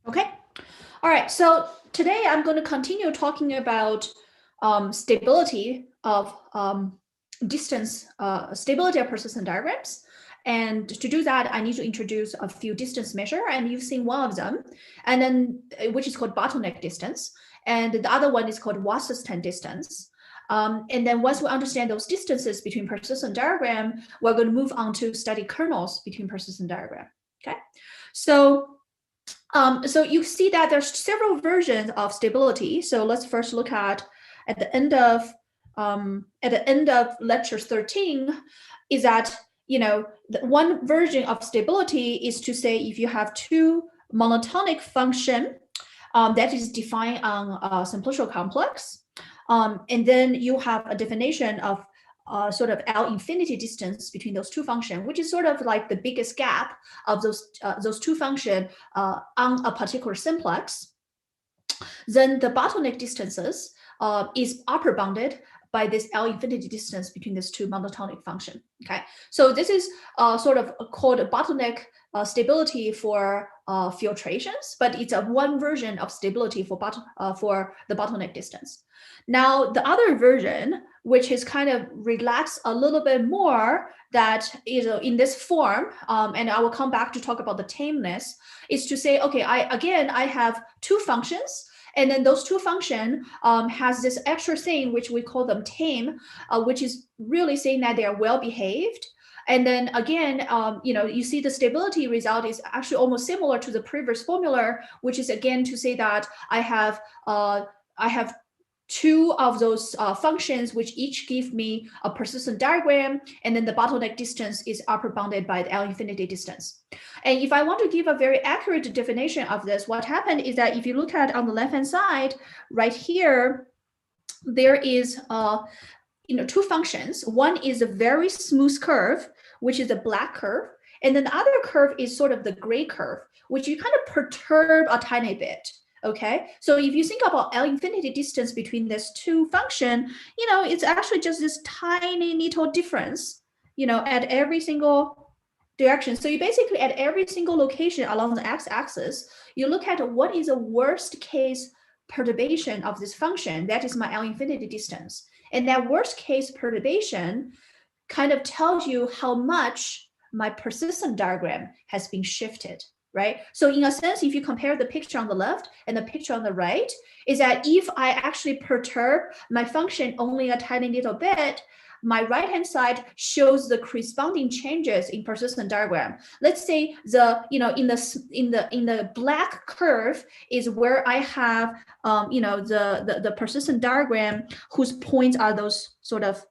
Okay. All right. So today I'm going to continue talking about stability of stability of persistent diagrams. And to do that, I need to introduce a few distance measure, and you've seen one of them, and then which is called bottleneck distance, and the other one is called Wasserstein distance. And then once we understand those distances between persistent diagram, we're going to move on to study kernels between persistent diagram. Okay, so so you see that there's several versions of stability. So let's first look at the end of lecture 13 is that, the one version of stability is to say if you have two monotonic function that is defined on a simplicial complex, and then you have a definition of sort of L infinity distance between those two functions, which is sort of like the biggest gap of those two functions on a particular simplex. Then the bottleneck distances is upper bounded by this L infinity distance between these two monotonic function. Okay, so this is sort of called a bottleneck stability for filtrations, but it's a one version of stability for the bottleneck distance. Now the other version, which is kind of relaxed a little bit more, that is in this form, and I will come back to talk about the tameness, is to say, okay, I have two functions. And then those two functions has this extra thing, which we call them tame, which is really saying that they are well behaved. And then again, you see the stability result is actually almost similar to the previous formula, which is again to say that I have two of those functions, which each give me a persistent diagram, and then the bottleneck distance is upper bounded by the L infinity distance. And if I want to give a very accurate definition of this, what happened is that if you look at on the left-hand side, right here, there is two functions. One is a very smooth curve, which is a black curve, and then the other curve is sort of the gray curve, which you kind of perturb a tiny bit. Okay, so if you think about L infinity distance between these two functions, it's actually just this tiny little difference, at every single direction. So you basically at every single location along the x-axis, you look at what is the worst case perturbation of this function. That is my L infinity distance. And that worst case perturbation kind of tells you how much my persistent diagram has been shifted, right? So in a sense, if you compare the picture on the left and the picture on the right, is that if I actually perturb my function only a tiny little bit, my right-hand side shows the corresponding changes in persistent diagram. Let's say in the black curve is where I have the persistent diagram whose points are those sort of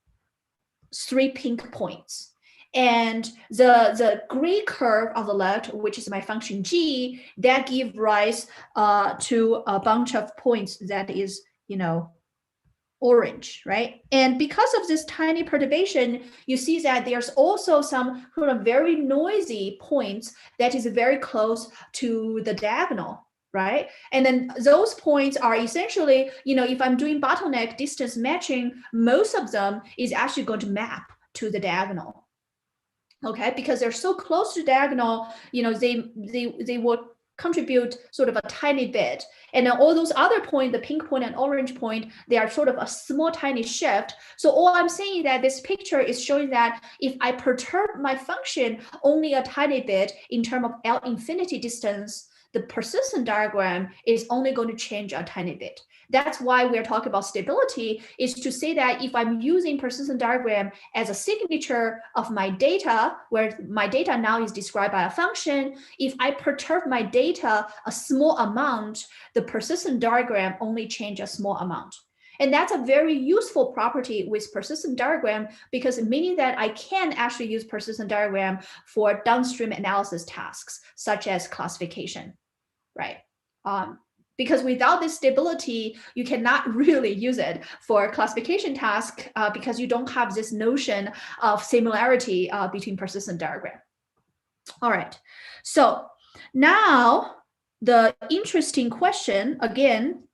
three pink points. And the gray curve on the left, which is my function g, that give rise to a bunch of points that is, orange, right? And because of this tiny perturbation, you see that there's also some sort of very noisy points that is very close to the diagonal, right? And then those points are essentially, if I'm doing bottleneck distance matching, most of them is actually going to map to the diagonal. Okay, because they're so close to diagonal, they will contribute sort of a tiny bit. And then all those other points, the pink point and orange point, they are sort of a small tiny shift. So all I'm saying is that this picture is showing that if I perturb my function only a tiny bit in terms of L infinity distance, the persistent diagram is only going to change a tiny bit. That's why we're talking about stability, is to say that if I'm using persistent diagram as a signature of my data, where my data now is described by a function, if I perturb my data a small amount, the persistent diagram only changes a small amount. And that's a very useful property with persistent diagram, because meaning that I can actually use persistent diagram for downstream analysis tasks, such as classification, right? Because without this stability, you cannot really use it for classification task because you don't have this notion of similarity between persistent diagram. All right, so now the interesting question again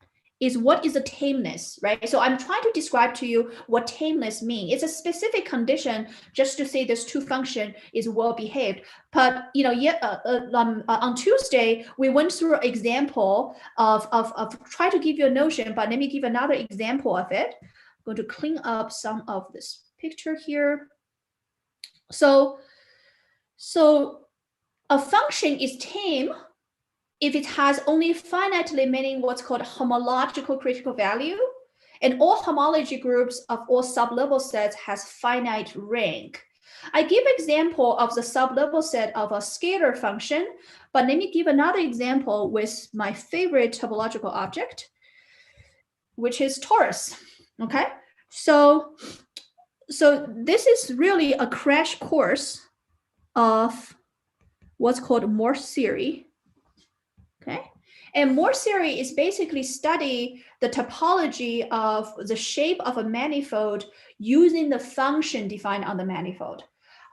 is what is the tameness, right? So I'm trying to describe to you what tameness means. It's a specific condition just to say this two function is well behaved. But on Tuesday we went through an example of try to give you a notion, but let me give another example of it. I'm going to clean up some of this picture here. So a function is tame if it has only finitely many what's called homological critical value, and all homology groups of all sublevel sets has finite rank. I give example of the sublevel set of a scalar function, but let me give another example with my favorite topological object, which is torus. Okay, so this is really a crash course of what's called Morse theory. Okay, and Morse theory is basically study the topology of the shape of a manifold using the function defined on the manifold.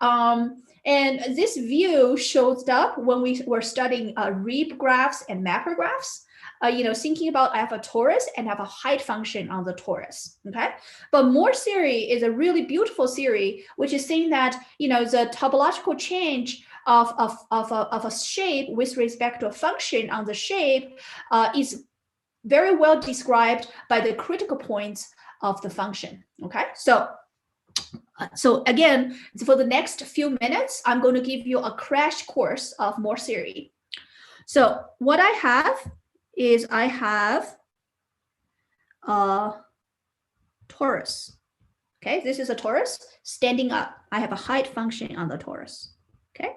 And this view shows up when we were studying Reeb graphs and mapper graphs. Thinking about I have a torus and have a height function on the torus. Okay, but Morse theory is a really beautiful theory, which is saying that the topological change of a shape with respect to a function on the shape is very well described by the critical points of the function. Okay, so again, for the next few minutes, I'm going to give you a crash course of Morse theory. So what I have is I have a torus. Okay, this is a torus standing up. I have a height function on the torus. Okay,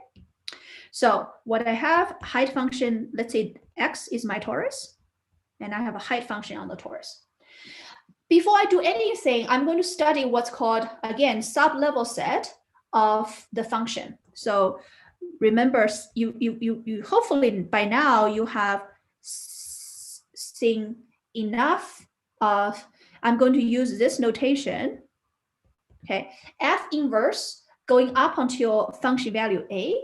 so what I have, height function, let's say x is my torus, and I have a height function on the torus. Before I do anything, I'm going to study what's called, again, sub-level set of the function. So remember, you hopefully by now you have seen enough of, I'm going to use this notation. Okay, f inverse going up until function value a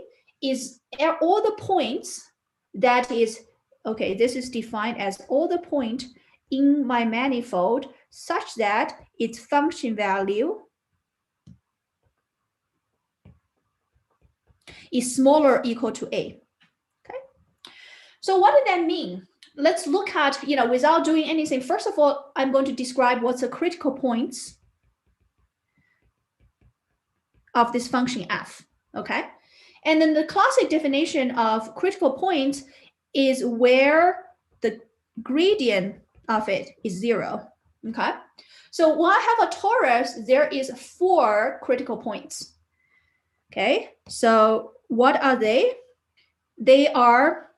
is all the points that is, okay, this is defined as all the point in my manifold such that its function value is smaller or equal to a. Okay, so what does that mean? Let's look at, without doing anything. First of all, I'm going to describe what's the critical points of this function f. Okay, and then the classic definition of critical point is where the gradient of it is 0. Okay, so when I have a torus, there is 4 critical points. Okay, so what are they? They are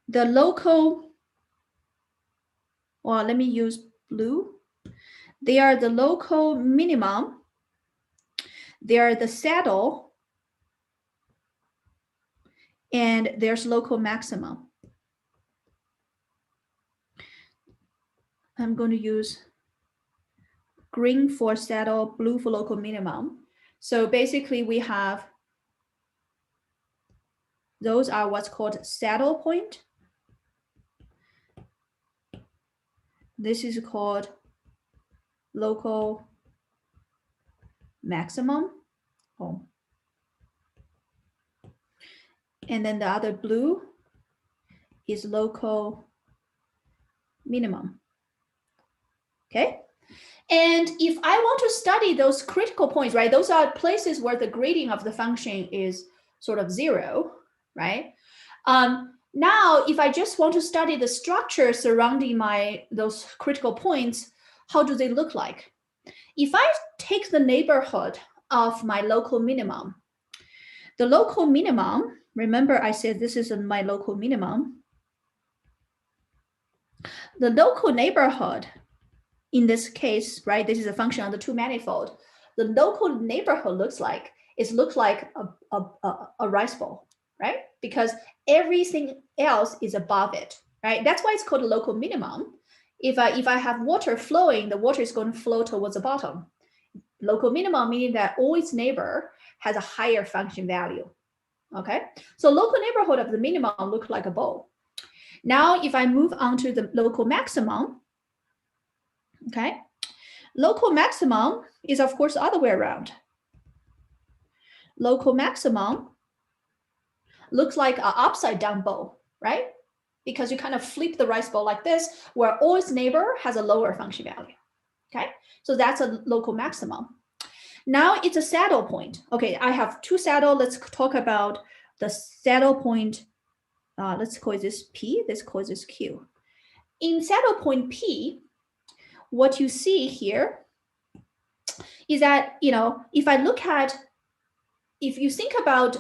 the local, well, let me use blue. They are the local minimum. They are the saddle, and there's local maximum. I'm going to use green for saddle, blue for local minimum. So basically we have, those are what's called saddle point. This is called local maximum. Oh. And then the other blue is local minimum. Okay. And if I want to study those critical points, right, those are places where the gradient of the function is sort of 0, right? Now, if I just want to study the structure surrounding those critical points, how do they look like? If I take the neighborhood of my local minimum, the local minimum, remember I said this is my local minimum. The local neighborhood, in this case, right, this is a function on the 2 manifold. The local neighborhood looks like a rice bowl, right? Because everything else is above it, right? That's why it's called a local minimum. If I have water flowing, the water is going to flow towards the bottom. Local minimum meaning that all its neighbor has a higher function value. Okay, so local neighborhood of the minimum look like a bowl. Now, if I move on to the local maximum, okay, local maximum is, of course, the other way around. Local maximum looks like an upside down bowl, right? Because you kind of flip the rice bowl like this, where all its neighbor has a lower function value, okay? So that's a local maximum. Now it's a saddle point. Okay, I have two saddle. Let's talk about the saddle point. Let's call this P, let's call this Q. In saddle point P, what you see here is that, if I look at, if you think about,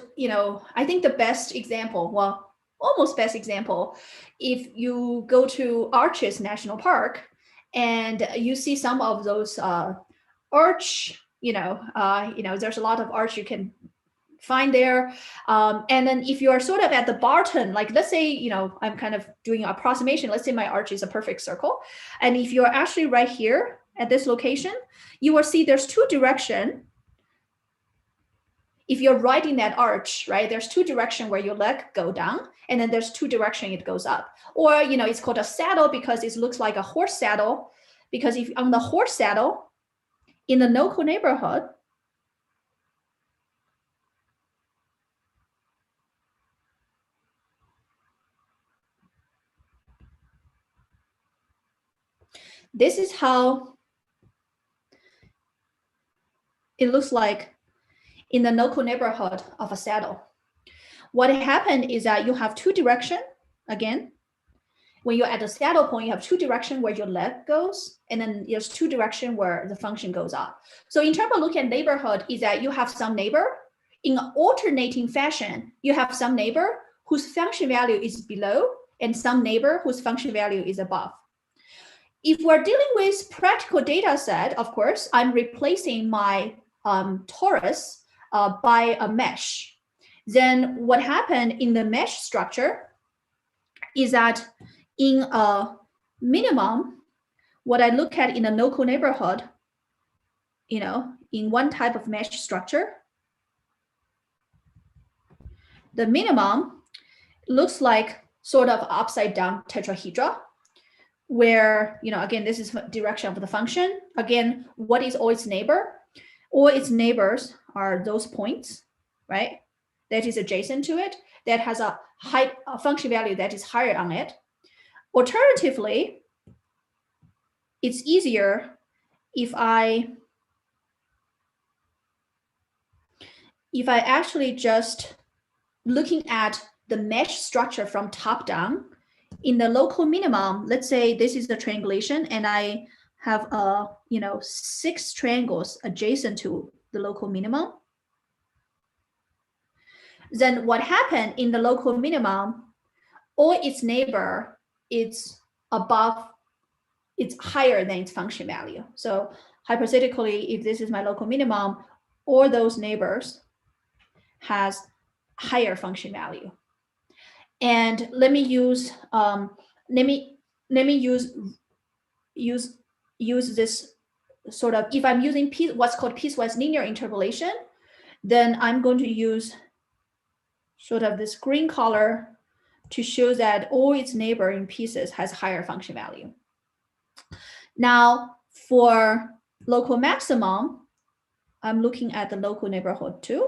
I think the best example, well, almost best example, if you go to Arches National Park and you see some of those arch, there's a lot of arch you can find there. And then if you are sort of at the bottom, like let's say, I'm kind of doing an approximation. Let's say my arch is a perfect circle. And if you're actually right here at this location, you will see there's two directions. If you're riding that arch, right, there's two directions where your leg go down, and then there's two directions it goes up. Or, it's called a saddle because it looks like a horse saddle, because if on the horse saddle, in the local neighborhood, this is how it looks like in the local neighborhood of a saddle. What happened is that you have two directions. Again, when you're at the saddle point, you have two directions where your leg goes, and then there's two directions where the function goes up. So in terms of looking at neighborhood, is that you have some neighbor in an alternating fashion. You have some neighbor whose function value is below, and some neighbor whose function value is above. If we're dealing with practical data set, of course, I'm replacing my torus by a mesh. Then what happened in the mesh structure is that in a minimum, what I look at in a local neighborhood, in one type of mesh structure, the minimum looks like sort of upside down tetrahedra, where, again, this is direction of the function. Again, what is all its neighbor? All its neighbors are those points, right? That is adjacent to it, that has a function value that is higher on it. Alternatively, it's easier if I actually just looking at the mesh structure from top down. In the local minimum, let's say this is the triangulation, and I have 6 triangles adjacent to the local minimum. Then what happened in the local minimum, all its neighbor is above, it's higher than its function value. So hypothetically, if this is my local minimum, all those neighbors has higher function value. And let me use use this sort of, if I'm using what's called piecewise linear interpolation, then I'm going to use sort of this green color to show that all its neighbor in pieces has higher function value. Now, for local maximum, I'm looking at the local neighborhood too.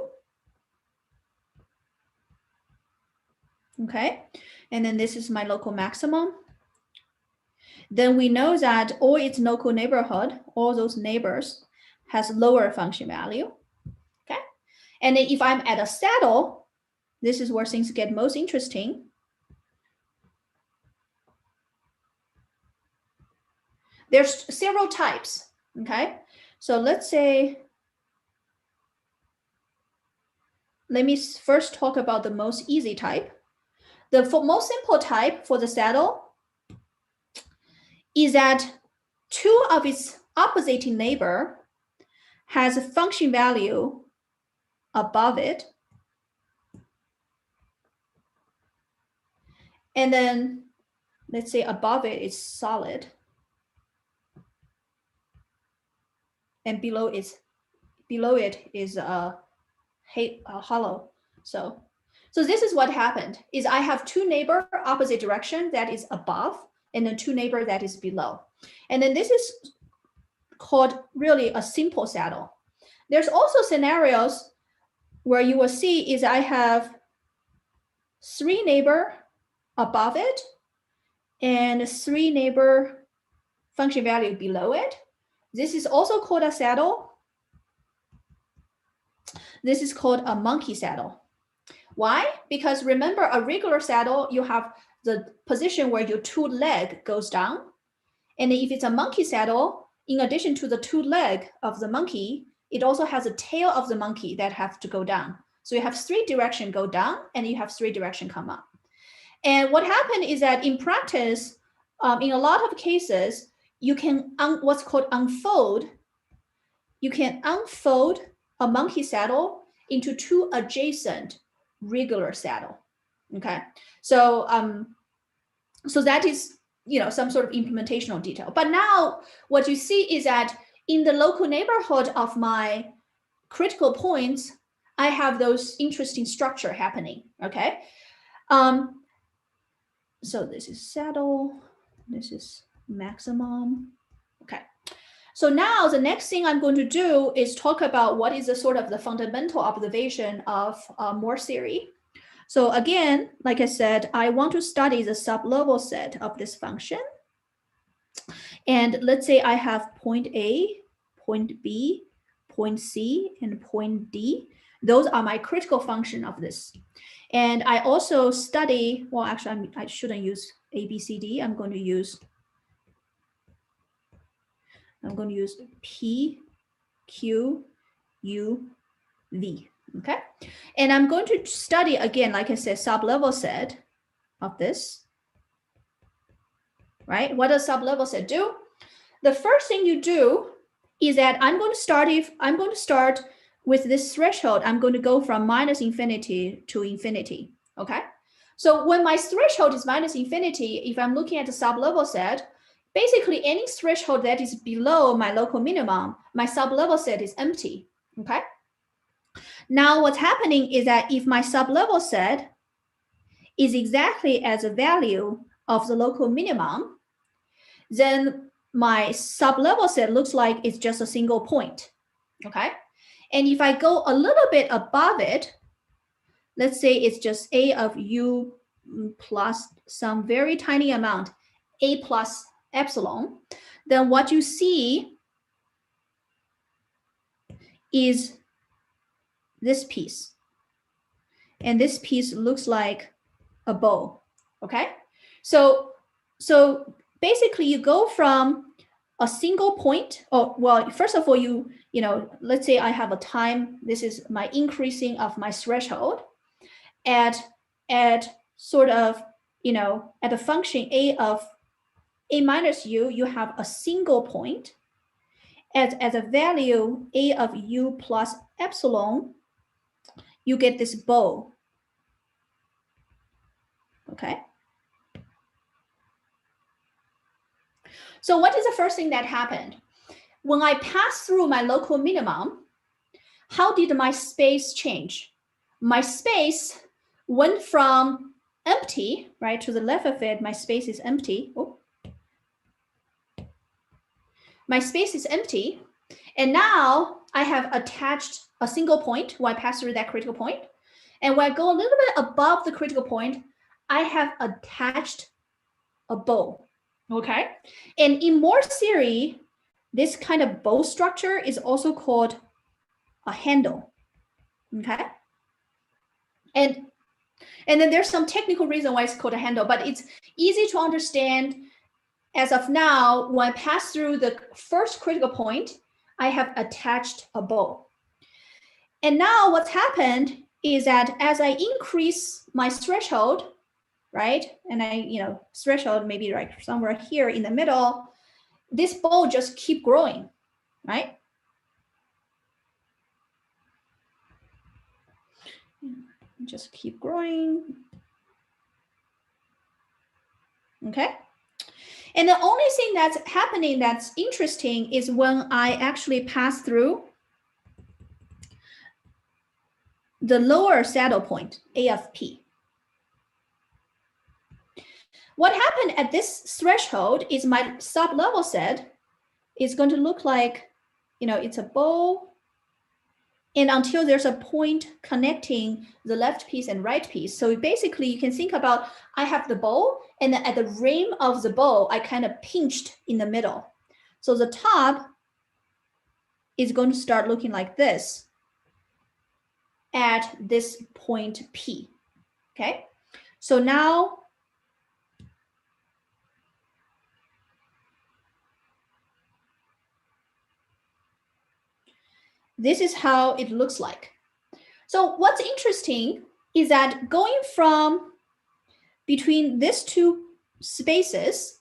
Okay, and then this is my local maximum. Then we know that all its local neighborhood, all those neighbors, has lower function value. Okay, and then if I'm at a saddle, this is where things get most interesting. There's several types. Okay, so let's say, let me first talk about the most easy type. The most simple type for the saddle is that two of its opposite neighbor has a function value above it. And then let's say above it is solid, and below it is hollow. So So this is what happened, is I have two neighbor opposite direction that is above, and then two neighbor that is below. And then this is called really a simple saddle. There's also scenarios where you will see is I have three neighbor above it and three neighbor function value below it. This is also called a saddle. This is called a monkey saddle. Why? Because remember, a regular saddle, you have the position where your two leg goes down. And if it's a monkey saddle, in addition to the two leg of the monkey, it also has a tail of the monkey that have to go down. So you have three direction go down and you have three direction come up. And what happened is that in practice, in a lot of cases, you can what's called unfold. You can unfold a monkey saddle into two adjacent regular saddle. Okay, so so that is, you know, some sort of implementational detail. But now what you see is that in the local neighborhood of my critical points, I have those interesting structure happening. Okay, so this is saddle, this is maximum. Okay, so now the next thing I'm going to do is talk about what is the sort of the fundamental observation of Morse theory. So again, like I said, I want to study the sublevel set of this function. And let's say I have point A, point B, point C, and point D. Those are my critical function of this. And I also study, well, actually, I shouldn't use A, B, C, D. I'm going to use P, Q, U, V. Okay, and I'm going to study again, like I said, sublevel set of this. Right? What does sublevel set do? The first thing you do is that I'm going to start with this threshold. I'm going to go from minus infinity to infinity. Okay, so when my threshold is minus infinity, if I'm looking at the sublevel set, basically any threshold that is below my local minimum, my sublevel set is empty. Okay. Now what's happening is that if my sublevel set is exactly as a value of the local minimum, then my sublevel set looks like it's just a single point. Okay. And if I go a little bit above it, let's say it's just A of U plus some very tiny amount, A plus epsilon, then what you see is this piece. And this piece looks like a bow. Okay. So basically you go from a single point, or well, first of all, you know, let's say I have a time, this is my increasing of my threshold at sort of, you know, at a function A of A minus U, you have a single point as a value A of U plus epsilon, you get this bow. Okay. So what is the first thing that happened? When I pass through my local minimum, how did my space change? My space went from empty, right, to the left of it, my space is empty. Oh. My space is empty. And now I have attached a single point when I pass through that critical point. And when I go a little bit above the critical point, I have attached a bow. Okay. And in Morse theory, this kind of bow structure is also called a handle. Okay. And then there's some technical reason why it's called a handle, but it's easy to understand. As of now, when I pass through the first critical point, I have attached a bow. And now what's happened is that as I increase my threshold, right, and I, you know, threshold maybe like somewhere here in the middle, this bow just keep growing, right? Just keep growing. Okay. And the only thing that's happening that's interesting is when I actually pass through the lower saddle point, A of P. What happened at this threshold is my sub-level set is going to look like, it's a bow, and until there's a point connecting the left piece and right piece. So basically you can think about, I have the bow, and then at the rim of the bow, I kind of pinched in the middle. So the top is going to start looking like this at this point P, okay? So now, this is how it looks like. So what's interesting is that going from between these two spaces,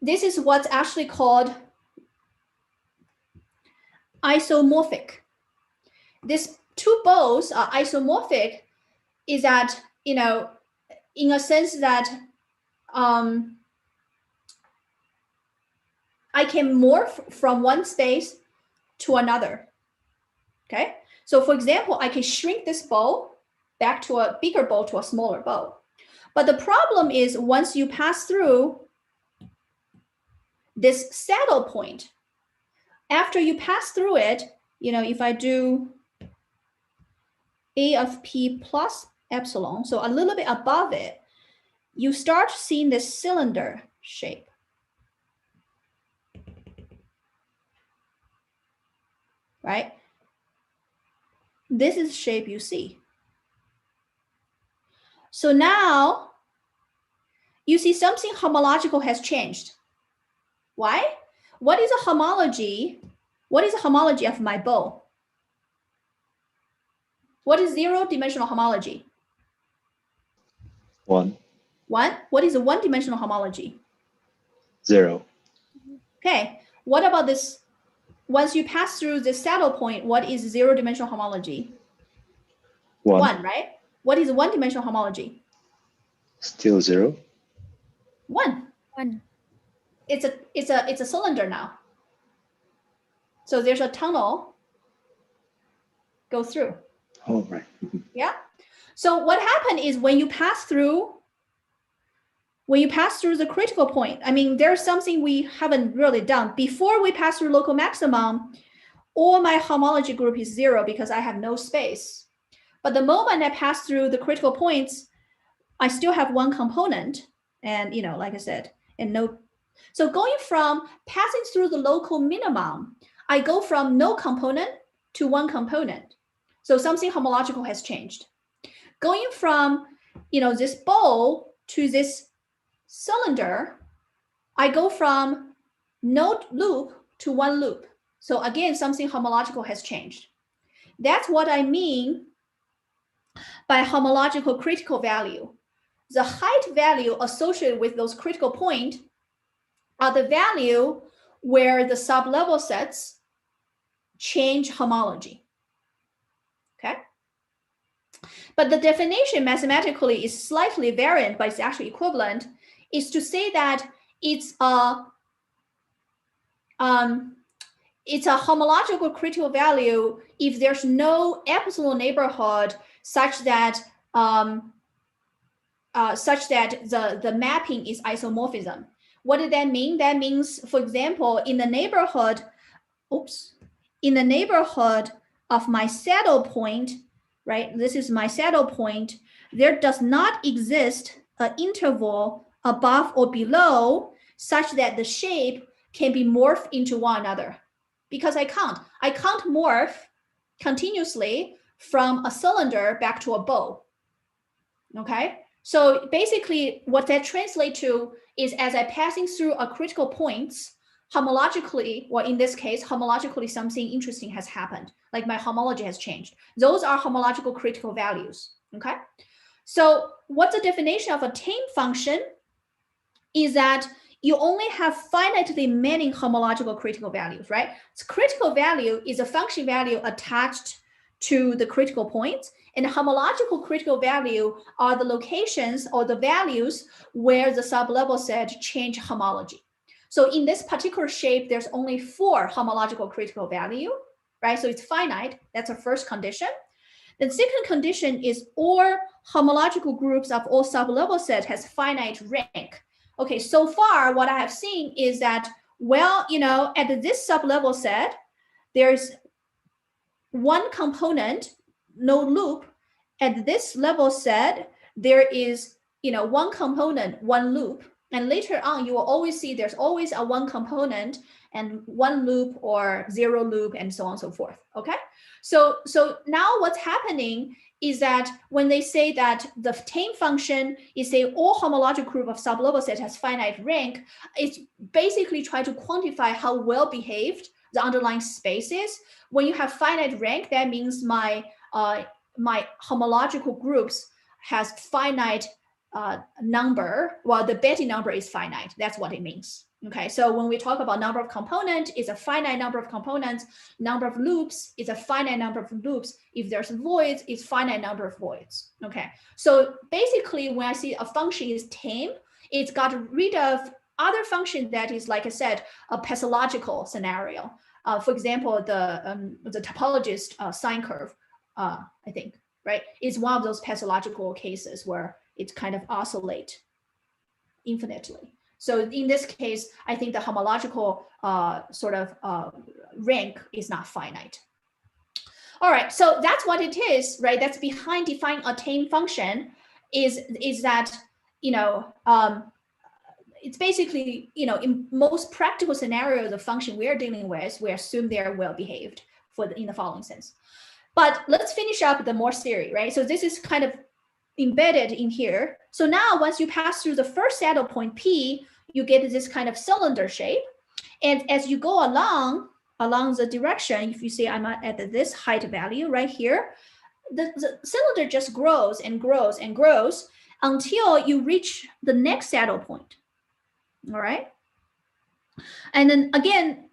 this is what's actually called isomorphic. These two bows are isomorphic, is that, in a sense that I can morph from one space to another, okay? So for example, I can shrink this bow back to a bigger bow to a smaller bow. But the problem is once you pass through this saddle point, after you pass through it, if I do A of P plus epsilon, so a little bit above it, you start seeing this cylinder shape. Right? This is the shape you see. So now you see something homological has changed. Why? What is a homology? What is a homology of my bow? What is zero-dimensional homology? 1. 1. What is a one-dimensional homology? 0. Okay. What about this? Once you pass through the saddle point, what is zero-dimensional homology? 1. 1, right? What is one-dimensional homology? Still 0. 1. 1. It's a cylinder now. So there's a tunnel go through. Oh, right. Yeah. So what happened is when you pass through the critical point, I mean, there's something we haven't really done. Before we pass through local maximum, all my homology group is 0 because I have no space. But the moment I pass through the critical points, I still have one component, and like I said, and no. So going from passing through the local minimum, I go from no component to one component. So something homological has changed. Going from this bow to this cylinder, I go from no loop to one loop. So again, something homological has changed. That's what I mean by homological critical value. The height value associated with those critical points are the value where the sub-level sets change homology. Okay? But the definition mathematically is slightly variant, but it's actually equivalent, is to say that it's a homological critical value if there's no epsilon neighborhood such that the mapping is isomorphism. What did that mean? That means, for example, in the neighborhood of my saddle point, right? This is my saddle point. There does not exist an interval above or below such that the shape can be morphed into one another, because I can't morph continuously from a cylinder back to a bow. Okay, so basically what that translates to is as I passing through a critical points, homologically, or in this case, homologically something interesting has happened, like my homology has changed. Those are homological critical values. Okay, so what's the definition of a tame function is that you only have finitely many homological critical values, right? So critical value is a function value attached to the critical points, and homological critical value are the locations or the values where the sublevel set change homology. So in this particular shape, there's only 4 homological critical value, right? So it's finite. That's a first condition. The second condition is all homological groups of all sublevel set has finite rank. Okay, so far what I have seen is that, well, at this sublevel set, there's one component, no loop. At this level set, there is one component, one loop. And later on, you will always see there's always a one component and one loop or zero loop and so on and so forth. Okay, so now what's happening is that when they say that the tame function is a all homological group of sublevel set has finite rank, it's basically trying to quantify how well behaved the underlying space is. When you have finite rank, that means my homological groups has finite number. Well, the Betti number is finite. That's what it means. Okay, so when we talk about number of components, it's a finite number of components. Number of loops is a finite number of loops. If there's voids, it's finite number of voids. Okay, so basically when I see a function is tame, it's got rid of other function that is, like I said, a pathological scenario. For example, the topologist sine curve, I think, right, is one of those pathological cases where it kind of oscillate infinitely. So in this case, I think the homological rank is not finite. All right, so that's what it is, right? That's behind defining a tame function is that, it's basically, in most practical scenarios, the function we're dealing with, we assume they're well behaved in the following sense. But let's finish up the Morse theory, right? So this is kind of embedded in here. So now once you pass through the first saddle point P, you get this kind of cylinder shape. And as you go along the direction, if you say I'm at this height value right here, the cylinder just grows and grows and grows until you reach the next saddle point. All right. And then again,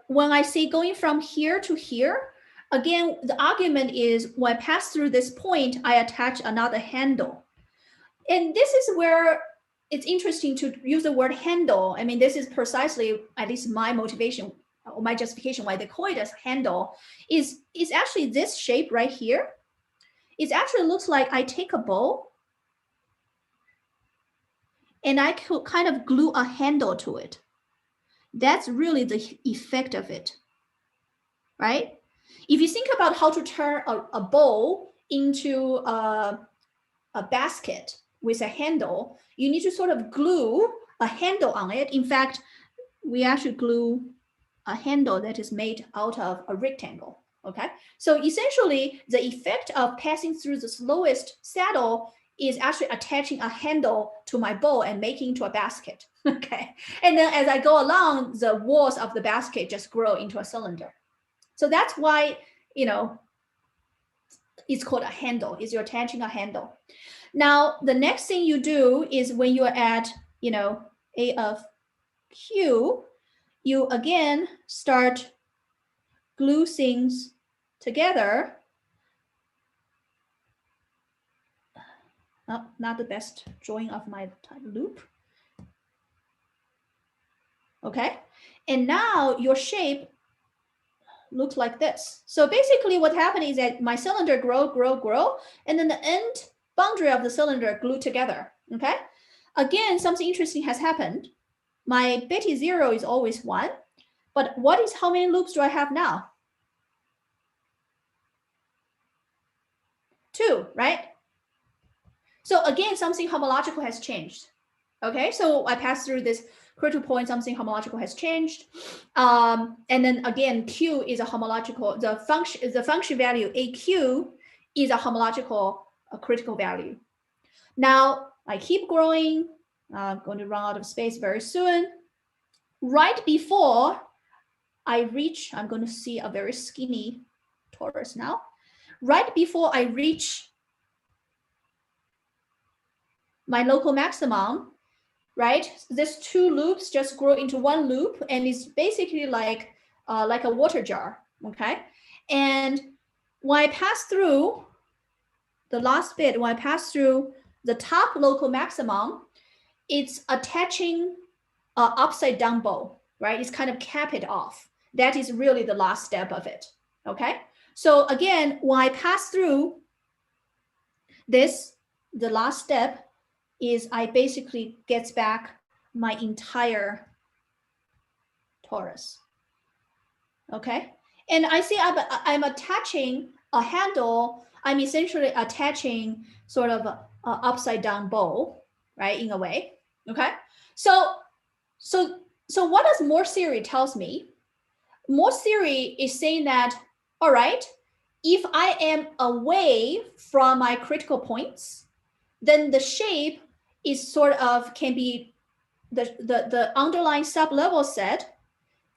when I say going from here to here, again, the argument is when I pass through this point, I attach another handle. And this is where it's interesting to use the word handle. I mean, this is precisely, at least my motivation or my justification why they call it as handle is actually this shape right here. It actually looks like I take a bow and I could kind of glue a handle to it. That's really the effect of it, right? If you think about how to turn a bowl into a basket with a handle, you need to sort of glue a handle on it. In fact, we actually glue a handle that is made out of a rectangle, okay? So essentially, the effect of passing through the slowest saddle is actually attaching a handle to my bowl and making into a basket, okay? And then as I go along, the walls of the basket just grow into a cylinder. So that's why, it's called a handle, is you're attaching a handle. Now, the next thing you do is when you're at, A of Q, you again start glue things together. Oh, not the best drawing of my loop. Okay, and now your shape looks like this. So basically what happened is that my cylinder grow, and then the end boundary of the cylinder glue together, okay? Again, something interesting has happened. My Betti 0 is always 1, but how many loops do I have now? 2, right? So again, something homological has changed, okay? So I pass through this critical point, something homological has changed. And then again, Q is a homological, the function value AQ is a homological critical value. Now I keep growing, I'm going to run out of space very soon. Right before I reach, I'm going to see a very skinny torus now. Right before I reach my local maximum, right? These two loops just grow into one loop, and it's basically like a water jar, okay? And when I pass through the last bit, when I pass through the top local maximum, it's attaching an upside down bow, right? It's kind of cap it off. That is really the last step of it, okay? So again, when I pass through this, the last step is I basically gets back my entire torus. Okay, and I see I'm attaching a handle. I'm essentially attaching sort of a upside down bow, right, in a way. Okay, so what does Morse theory tells me? Morse theory is saying that, all right, if I am away from my critical points, then the shape is sort of can be the underlying sublevel set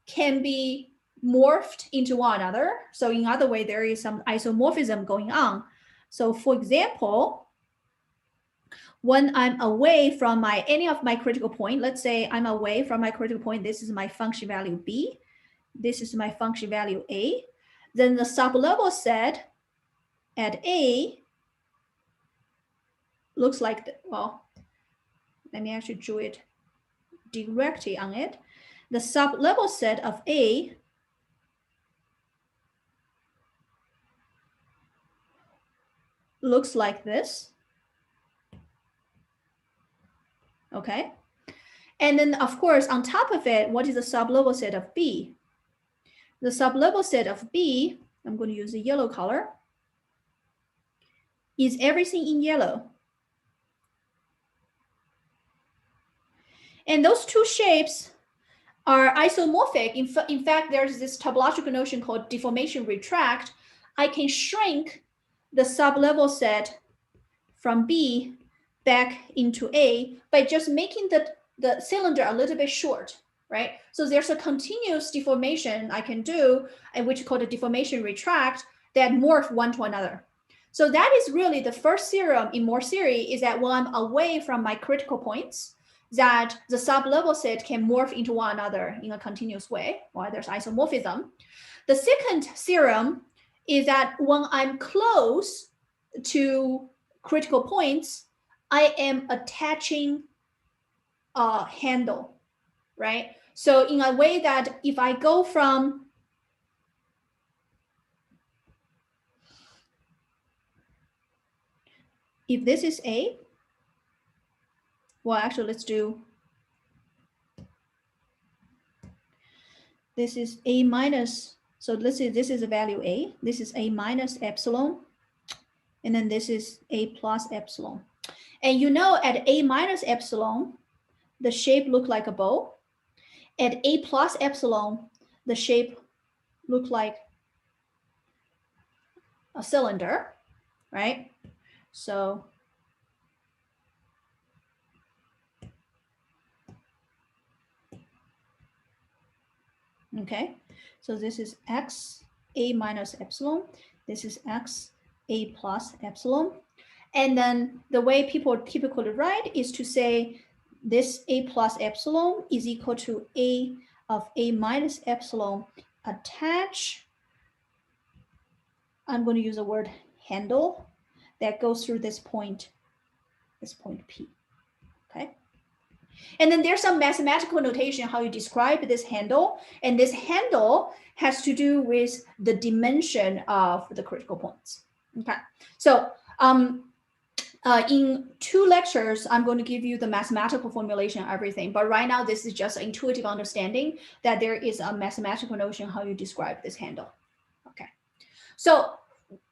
can be morphed into one another. So in other way, there is some isomorphism going on. So for example, when I'm away from any of my critical point, let's say I'm away from my critical point, this is my function value B, this is my function value A, then the sublevel set at A looks like, well, let me actually draw it directly on it. The sublevel set of A looks like this. Okay. And then, of course, on top of it, what is the sublevel set of B? The sublevel set of B, I'm going to use the yellow color, is everything in yellow. And those two shapes are isomorphic. In fact, there's this topological notion called deformation retract. I can shrink the sublevel set from B back into A by just making the cylinder a little bit short, right? So there's a continuous deformation I can do, and which is called a deformation retract, that morph one to another. So that is really the first theorem in Morse theory, is that when I'm away from my critical points, that the sublevel set can morph into one another in a continuous way, while there's isomorphism. The second theorem is that when I'm close to critical points, I am attaching a handle, right? So in a way that if I go from, if this is A, well, actually, let's do, this is A minus, so let's say this is a value A, this is A minus epsilon, and then this is A plus epsilon. And you know, at A minus epsilon, the shape look like a bow. At A plus epsilon, the shape look like a cylinder, right? So okay, so this is X A minus epsilon, this is X A plus epsilon. And then the way people typically write is to say this A plus epsilon is equal to A of A minus epsilon attach, I'm going to use the word handle, that goes through this point P, okay? And then there's some mathematical notation how you describe this handle, and this handle has to do with the dimension of the critical points, okay? So in 2 lectures, I'm going to give you the mathematical formulation and everything, but right now this is just an intuitive understanding that there is a mathematical notion how you describe this handle, okay? So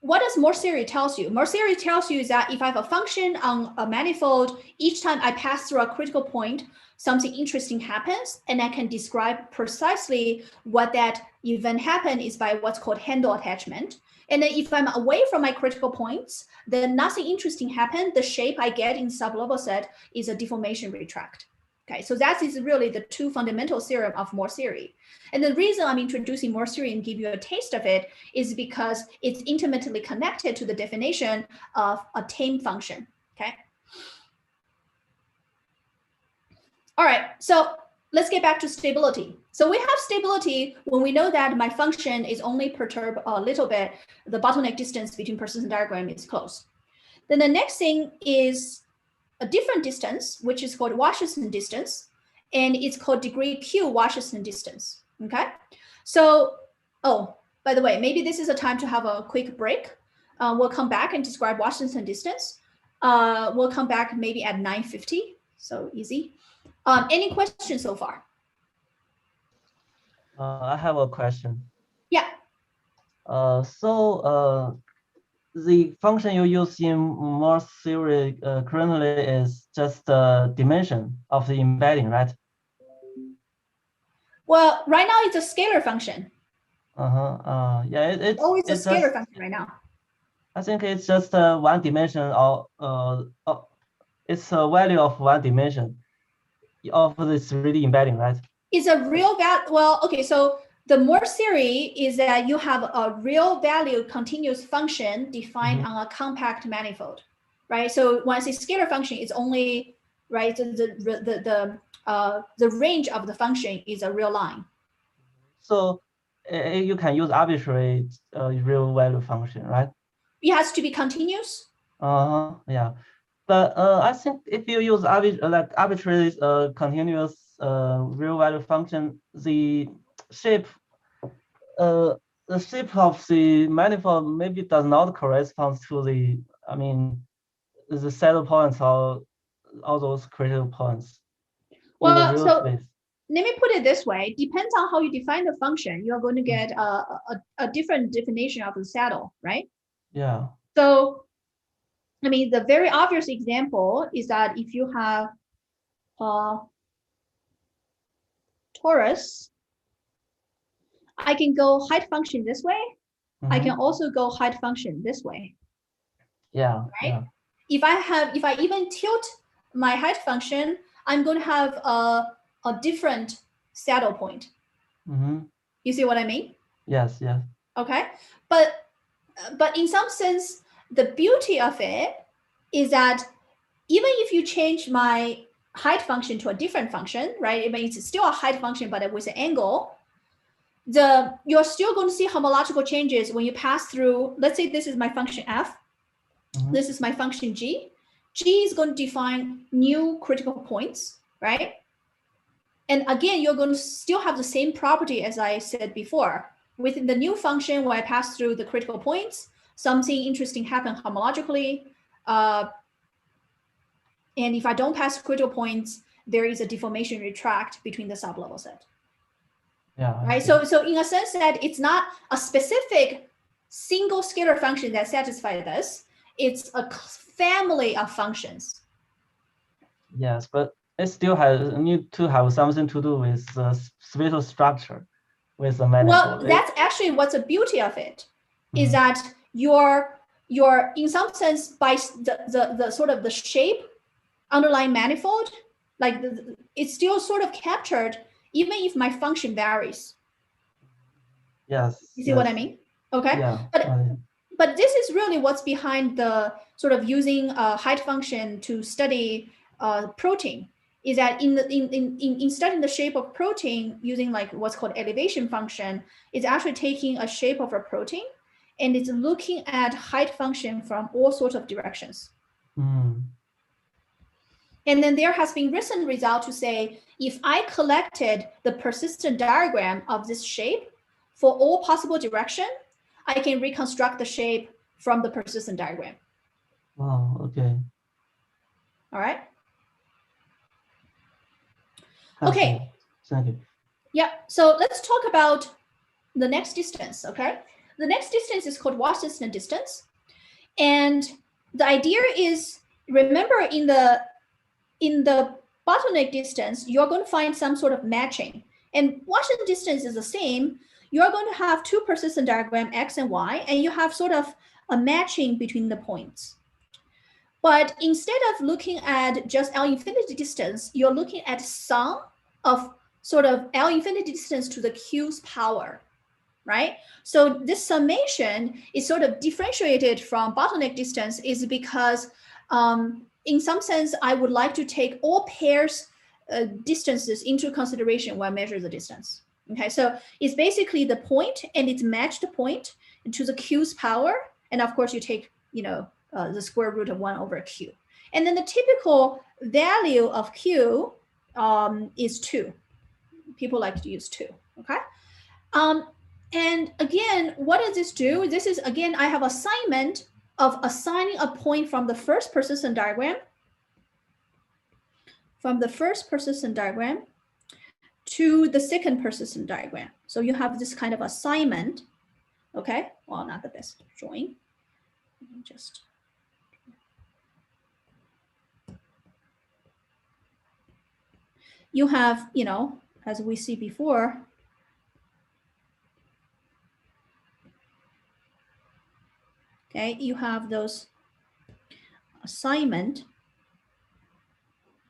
what does Morse theory tells you? Morse theory tells you is that if I have a function on a manifold, each time I pass through a critical point, something interesting happens, and I can describe precisely what that event happened is by what's called handle attachment. And then if I'm away from my critical points, then nothing interesting happened. The shape I get in sublevel set is a deformation retract. Okay, so that is really the 2 fundamental theorem of Morse theory. And the reason I'm introducing Morse theory and give you a taste of it is because it's intimately connected to the definition of a tame function, okay? All right, so let's get back to stability. So we have stability when we know that my function is only perturbed a little bit, the bottleneck distance between persistent diagram is close. Then the next thing is a different distance, which is called Washington distance, and it's called degree Q Washington distance, okay? So, oh, By the way, maybe this is a time to have a quick break. We'll come back and describe Washington distance. We'll come back maybe at 9:50, so easy. Any questions so far? I have a question. Yeah. The function you use in Morse theory currently is just the dimension of the embedding, right? Well, right now it's a scalar function. Yeah, it's always a scalar function right now. I think it's just one dimension, or it's a value of one dimension of this 3D embedding, right? It's a real value. Well, okay, so the Morse theory is that you have a real value continuous function defined on a compact manifold, right? So when I say scalar function, it's only right the range of the function is a real line. So you can use arbitrary real value function, right? It has to be continuous. Yeah. But I think if you use arbitrary continuous real value function, the shape of the manifold maybe does not correspond to the, I mean, the saddle points or all those critical points in the real space. Let me put it this way. Depends on how you define the function. You're going to get a different definition of the saddle, right? Yeah. So, I mean, the very obvious example is that if you have a torus, I can go height function this way. I can also go height function this way. Yeah. Right. Yeah. If I even tilt my height function, I'm going to have a different saddle point. You see what I mean? Yes. Yeah. Okay. But in some sense, the beauty of it is that even if you change my height function to a different function, right? I mean, it's still a height function, but with an angle. You're still going to see homological changes when you pass through. Let's say this is my function f. This is my function g. G is going to define new critical points, right? And again, you're going to still have the same property as I said before. Within the new function, when I pass through the critical points, something interesting happens homologically. And if I don't pass critical points, there is a deformation retract between the sublevel set. Yeah. Right. So in a sense that it's not a specific single scalar function that satisfies this. It's a family of functions. Yes, but it still need to have something to do with the spatial structure with the manifold. Well, that's actually what's the beauty of it, is that you're in some sense by the sort of the shape underlying manifold, like it's still sort of captured even if my function varies. Yes. You see what I mean? Okay. Yeah. But this is really what's behind the sort of using a height function to study protein, is that in studying the shape of protein using like what's called elevation function, it's actually taking a shape of a protein and it's looking at height function from all sorts of directions. And then there has been recent result to say, if I collected the persistent diagram of this shape for all possible direction, I can reconstruct the shape from the persistent diagram. Wow, okay. All right. Okay. Thank you. Yeah, so let's talk about the next distance, okay? The next distance is called Washington distance. And the idea is, remember in the bottleneck distance, you're going to find some sort of matching. And Washington distance is the same. You're going to have two persistent diagram X and Y, and you have sort of a matching between the points. But instead of looking at just L infinity distance, you're looking at sum of sort of L infinity distance to the Q's power, right? So this summation is sort of differentiated from bottleneck distance is because in some sense, I would like to take all pairs distances into consideration when I measure the distance. Okay, so it's basically the point and it's matched point to the Q's power. And of course you take, the square root of 1 over Q. And then the typical value of Q is 2. People like to use 2, okay? And again, what does this do? This is, again, I have assignment of assigning a point from the first persistent diagram, to the second persistent diagram. So you have this kind of assignment. Okay, well, not the best drawing. Just you have, you know, as we see before, okay, you have those assignment.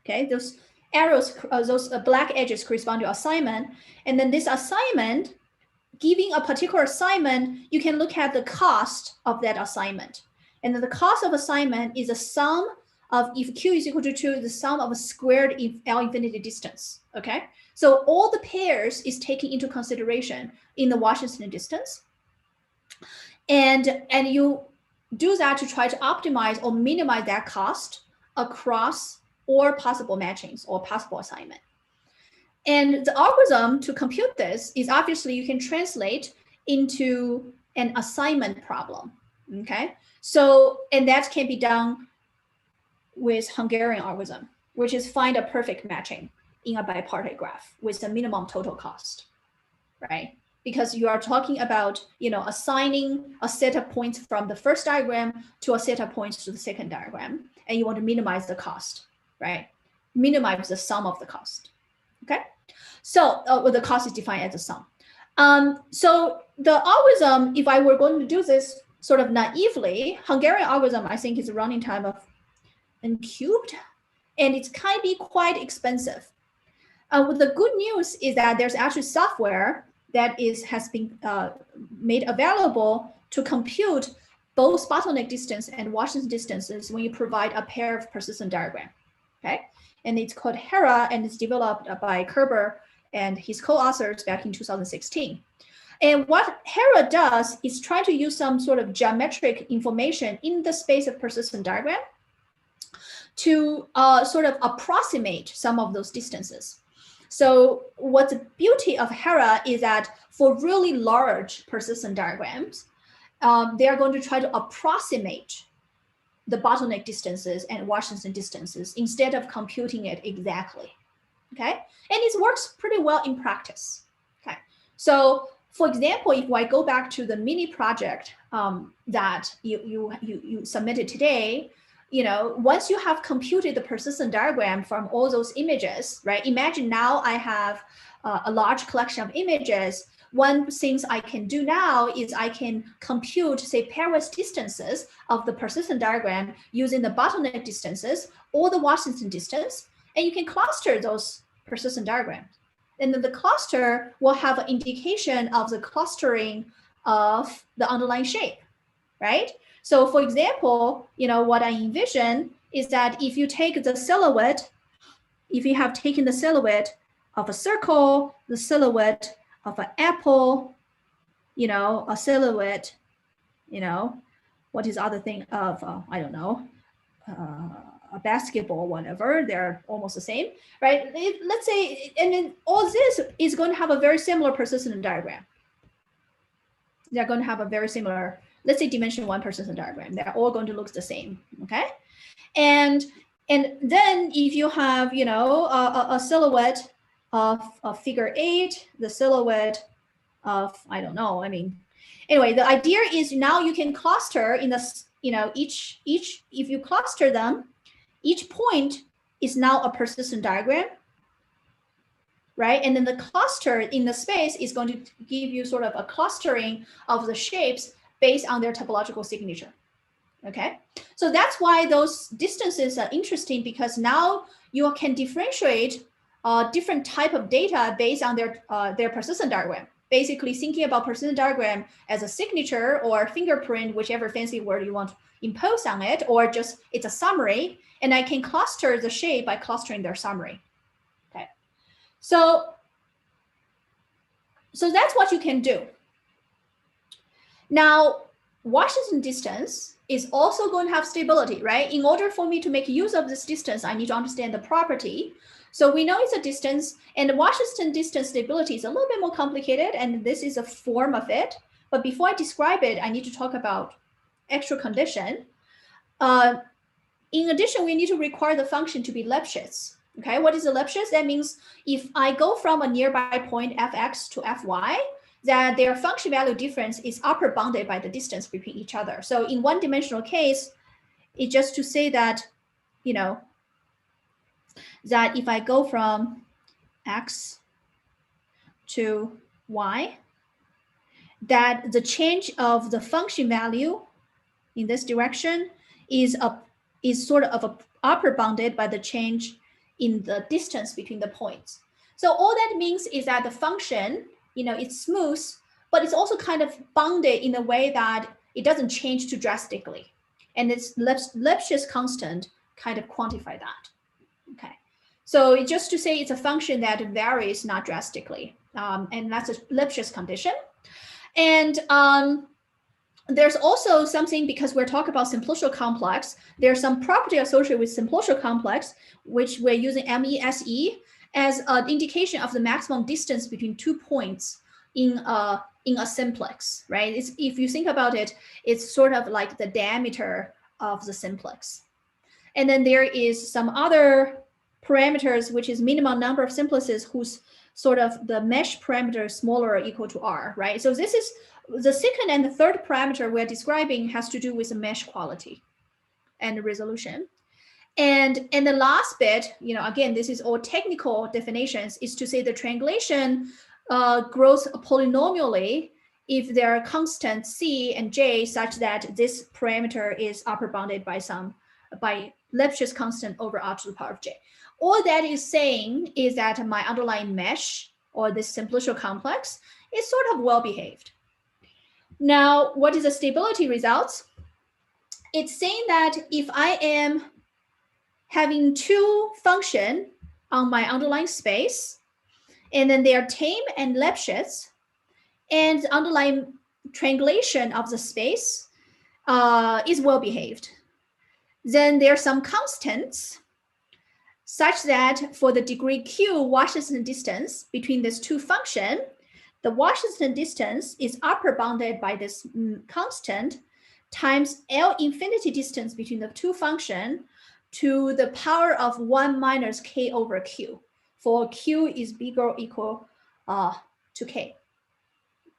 Okay, those arrows, those black edges correspond to assignment, and then this assignment, giving a particular assignment, you can look at the cost of that assignment. And then the cost of assignment is a sum of, if Q is equal to 2, the sum of a squared L infinity distance, okay? So all the pairs is taken into consideration in the Washington distance. And you do that to try to optimize or minimize that cost across all possible matchings or possible assignment. And the algorithm to compute this is, obviously you can translate into an assignment problem, okay? So, and that can be done with Hungarian algorithm, which is find a perfect matching in a bipartite graph with the minimum total cost, right? Because you are talking about, you know, assigning a set of points from the first diagram to a set of points to the second diagram, and you want to minimize the cost, right? Minimize the sum of the cost, okay? So the cost is defined as a sum. So the algorithm, if I were going to do this sort of naively, Hungarian algorithm, I think is a running time of n cubed, and it can be quite expensive. The good news is that there's actually software that has been made available to compute both bottleneck distance and Washington distances when you provide a pair of persistent diagram, okay? And it's called Hera, and it's developed by Kerber and his co-authors back in 2016. And what Hera does is try to use some sort of geometric information in the space of persistent diagram to sort of approximate some of those distances. So what's the beauty of Hera is that for really large persistent diagrams, they are going to try to approximate the bottleneck distances and Washington distances instead of computing it exactly, okay? And it works pretty well in practice, okay? So for example, if I go back to the mini project that you submitted today, you know, once you have computed the persistent diagram from all those images, right? Imagine now I have a large collection of images. One thing I can do now is I can compute, say, pairwise distances of the persistent diagram using the bottleneck distances or the Washington distance, and you can cluster those persistent diagrams. And then the cluster will have an indication of the clustering of the underlying shape, right? So for example, you know, what I envision is that if you take the silhouette, if you have taken the silhouette of a circle, the silhouette of an apple, you know, a silhouette, you know, what is the other thing of, I don't know, a basketball, whatever, they're almost the same, right? Let's say, and then all this is going to have a very similar persistent diagram. They're going to have a very similar, let's say dimension 1 persistent diagram. They're all going to look the same, okay? And then if you have, you know, a silhouette of figure 8, the silhouette of, I don't know, I mean, anyway, the idea is now you can cluster in the, you know, each, if you cluster them, each point is now a persistent diagram, right? And then the cluster in the space is going to give you sort of a clustering of the shapes based on their topological signature, okay? So that's why those distances are interesting, because now you can differentiate different type of data based on their persistent diagram. Basically thinking about persistent diagram as a signature or fingerprint, whichever fancy word you want to impose on it, or just it's a summary, and I can cluster the shape by clustering their summary. Okay, so that's what you can do. Now, Washington distance is also going to have stability, right? In order for me to make use of this distance, I need to understand the property. So we know it's a distance, and the Washington distance stability is a little bit more complicated, and this is a form of it. But before I describe it, I need to talk about extra condition. In addition, we need to require the function to be Lipschitz. Okay, what is a Lipschitz? That means if I go from a nearby point fx to fy, that their function value difference is upper bounded by the distance between each other. So in one-dimensional case, it's just to say that, you know, that if I go from x to y, that the change of the function value in this direction is sort of upper bounded by the change in the distance between the points. So all that means is that the function, you know, it's smooth, but it's also kind of bounded in a way that it doesn't change too drastically. And it's Lipschitz constant kind of quantify that. Okay, so it's just to say it's a function that varies not drastically, and that's a Lipschitz condition. And there's also something, because we're talking about simplicial complex, there's some property associated with simplicial complex, which we're using MESE as an indication of the maximum distance between 2 points in a simplex, right? If you think about it, it's sort of like the diameter of the simplex. And then there is some other parameters, which is minimum number of simplexes whose sort of the mesh parameter is smaller or equal to R, right? So this is the second and the third parameter we're describing has to do with the mesh quality and resolution. And the last bit, you know, again, this is all technical definitions, is to say the triangulation grows polynomially if there are constants C and J such that this parameter is upper bounded by Lipschitz constant over R to the power of J. All that is saying is that my underlying mesh or this simplicial complex is sort of well behaved. Now, what is the stability results? It's saying that if I am having two functions on my underlying space, and then they are tame and Lipschitz, and the underlying triangulation of the space is well behaved, then there are some constants such that for the degree Q Washington distance between these two functions, the Washington distance is upper bounded by this constant times L infinity distance between the two functions to the power of 1 minus K over Q, for Q is bigger or equal to K.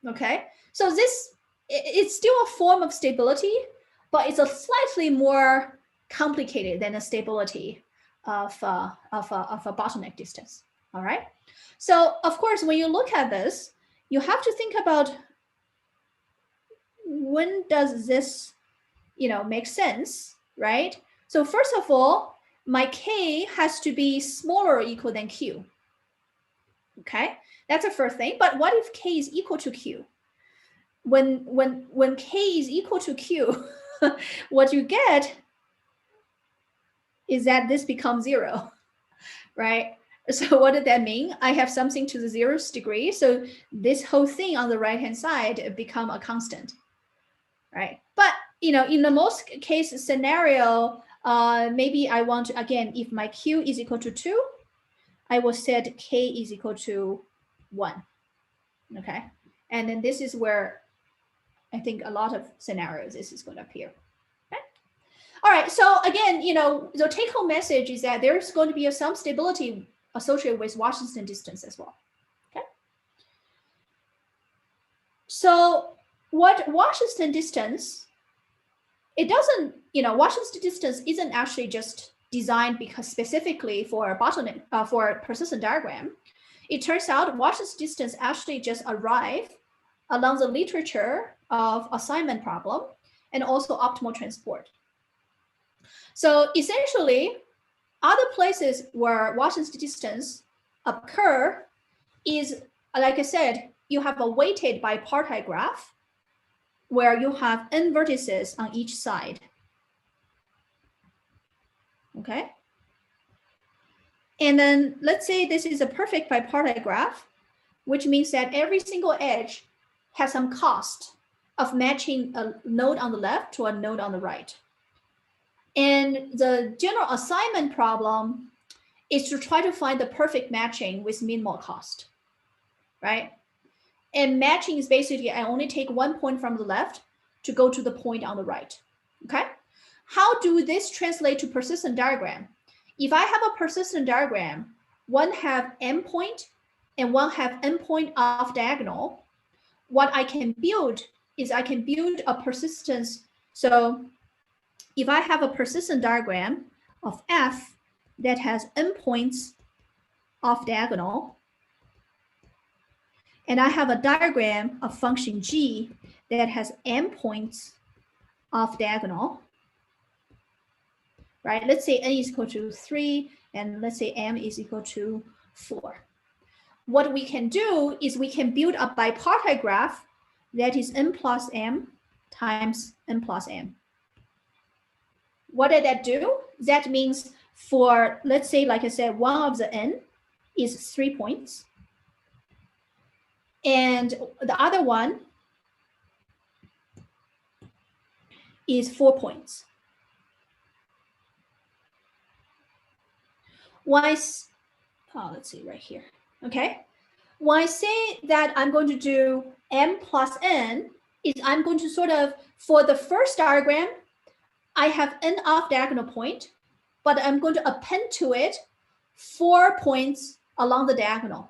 Okay, so this, it's still a form of stability, but it's a slightly more complicated than a stability of a bottleneck distance. All right, so of course, when you look at this, you have to think about when does this, you know, make sense, right? So first of all, my K has to be smaller or equal than Q. Okay, that's the first thing. But what if K is equal to Q? When K is equal to Q, what you get is that this becomes 0, right? So what did that mean? I have something to the 0th degree. So this whole thing on the right-hand side become a constant, right? But, you know, in the most case scenario, maybe I want to, again, if my Q is equal to 2, I will set K is equal to 1, okay? And then this is where I think a lot of scenarios this is going to appear. Okay? All right, so again, you know, the take-home message is that there's going to be some stability associated with Washington distance as well, okay? So what Washington distance, it doesn't, you know, Washington distance isn't actually just designed because specifically for a bottleneck, for a persistent diagram. It turns out Washington distance actually just arrived along the literature of assignment problem and also optimal transport. So essentially, other places where Washington distance occur is, like I said, you have a weighted bipartite graph where you have n vertices on each side. Okay. And then let's say this is a perfect bipartite graph, which means that every single edge has some cost of matching a node on the left to a node on the right. And the general assignment problem is to try to find the perfect matching with minimal cost, right? And matching is basically I only take one point from the left to go to the point on the right, okay? How do this translate to persistent diagram? If I have a persistent diagram, one have m point and one have n point off diagonal, what I can build is I can build a persistence. So if I have a persistent diagram of f that has n points off diagonal, and I have a diagram of function g that has m points off diagonal, right? Let's say n is equal to 3, and let's say m is equal to 4. What we can do is we can build a bipartite graph that is n plus m times n plus m. What did that do? That means for, let's say, like I said, one of the n is 3 points. And the other one is 4 points. Let's see right here, okay? When I say that I'm going to do m plus n, is I'm going to sort of, for the first diagram, I have n off diagonal point, but I'm going to append to it 4 points along the diagonal.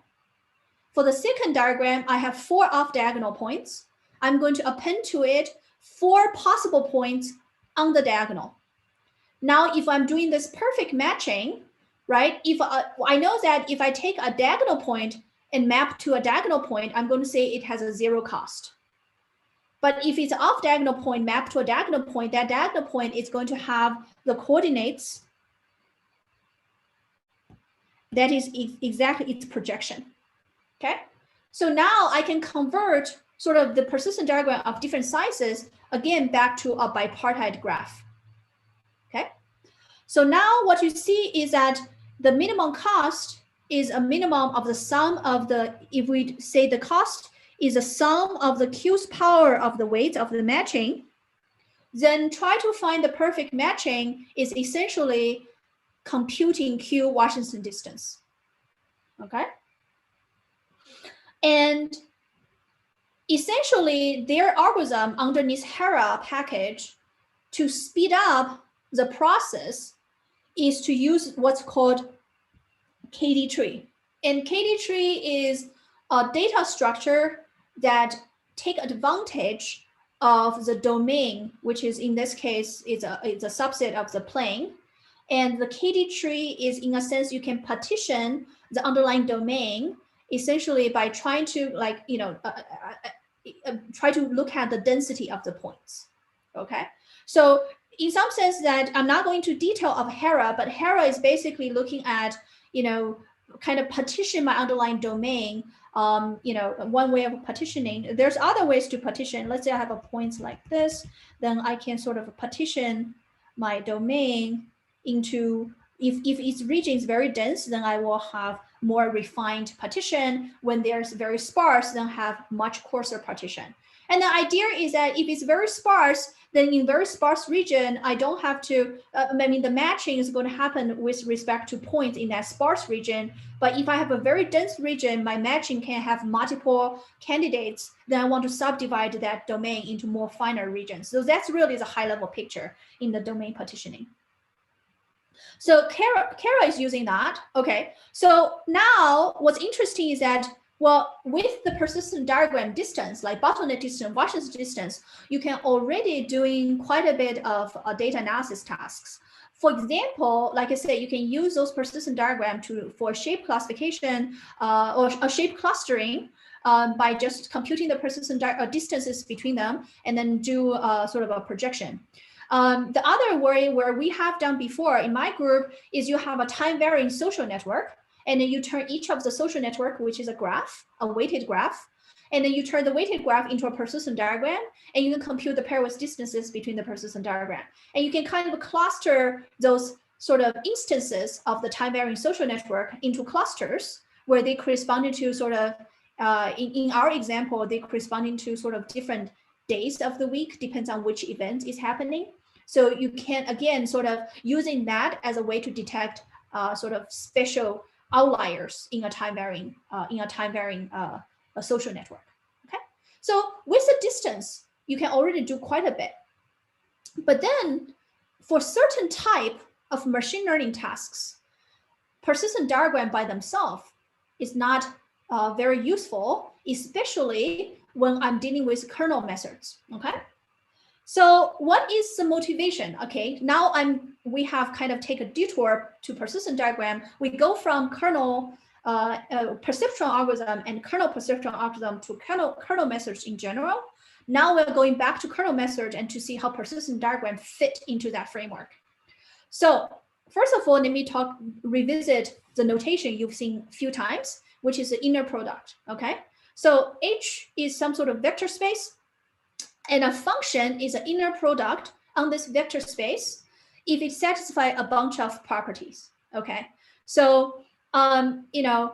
For the second diagram, I have 4 off diagonal points. I'm going to append to it 4 possible points on the diagonal. Now, if I'm doing this perfect matching, right? If I know that if I take a diagonal point and map to a diagonal point, I'm going to say it has a 0 cost. But if it's off diagonal point mapped to a diagonal point, that diagonal point is going to have the coordinates that is exactly its projection. Okay, so now I can convert sort of the persistent diagram of different sizes again back to a bipartite graph. Okay, so now what you see is that the minimum cost is a minimum of the sum of the, if we say the cost is a sum of the Q's power of the weight of the matching, then try to find the perfect matching is essentially computing Q Washington distance. Okay. And essentially their algorithm underneath Hera package to speed up the process is to use what's called KD tree. And KD tree is a data structure that take advantage of the domain, which is in this case is a subset of the plane. And the KD tree is, in a sense, you can partition the underlying domain essentially by trying to, like, you know, try to look at the density of the points. Okay, so in some sense that I'm not going to detail of Hera, but Hera is basically looking at, you know, kind of partition my underlying domain. You know, one way of partitioning. There's other ways to partition. Let's say I have a point like this, then I can sort of partition my domain into, if its region is very dense, then I will have more refined partition. When there's very sparse, then have much coarser partition. And the idea is that if it's very sparse, then in very sparse region, I don't have to, I mean, the matching is going to happen with respect to points in that sparse region. But if I have a very dense region, my matching can have multiple candidates, then I want to subdivide that domain into more finer regions. So that's really the high level picture in the domain partitioning. So Kara is using that. Okay, so now what's interesting is that, well, with the persistent diagram distance, like bottleneck distance, Washington distance, you can already doing quite a bit of data analysis tasks. For example, like I said, you can use those persistent diagram for shape classification or a shape clustering by just computing the persistent distances between them and then do sort of a projection. The other way where we have done before in my group is you have a time varying social network, and then you turn each of the social network, which is a graph, a weighted graph, and then you turn the weighted graph into a persistent diagram, and you can compute the pairwise distances between the persistent diagram. And you can kind of cluster those sort of instances of the time varying social network into clusters where they corresponded to sort of, in our example, they corresponding to sort of different days of the week, depends on which event is happening. So you can, again, sort of using that as a way to detect sort of special outliers in a time varying social network. Okay, so with the distance, you can already do quite a bit. But then for certain type of machine learning tasks, persistent diagram by themselves is not very useful, especially when I'm dealing with kernel methods. Okay, so what is the motivation? Okay, now we have kind of take a detour to persistent diagram. We go from kernel perceptron algorithm and kernel perceptron algorithm to kernel methods in general. Now we're going back to kernel method and to see how persistent diagram fit into that framework. So first of all, let me revisit the notation you've seen a few times, which is the inner product. Okay, so H is some sort of vector space, and a function is an inner product on this vector space if it satisfies a bunch of properties. Okay, so you know,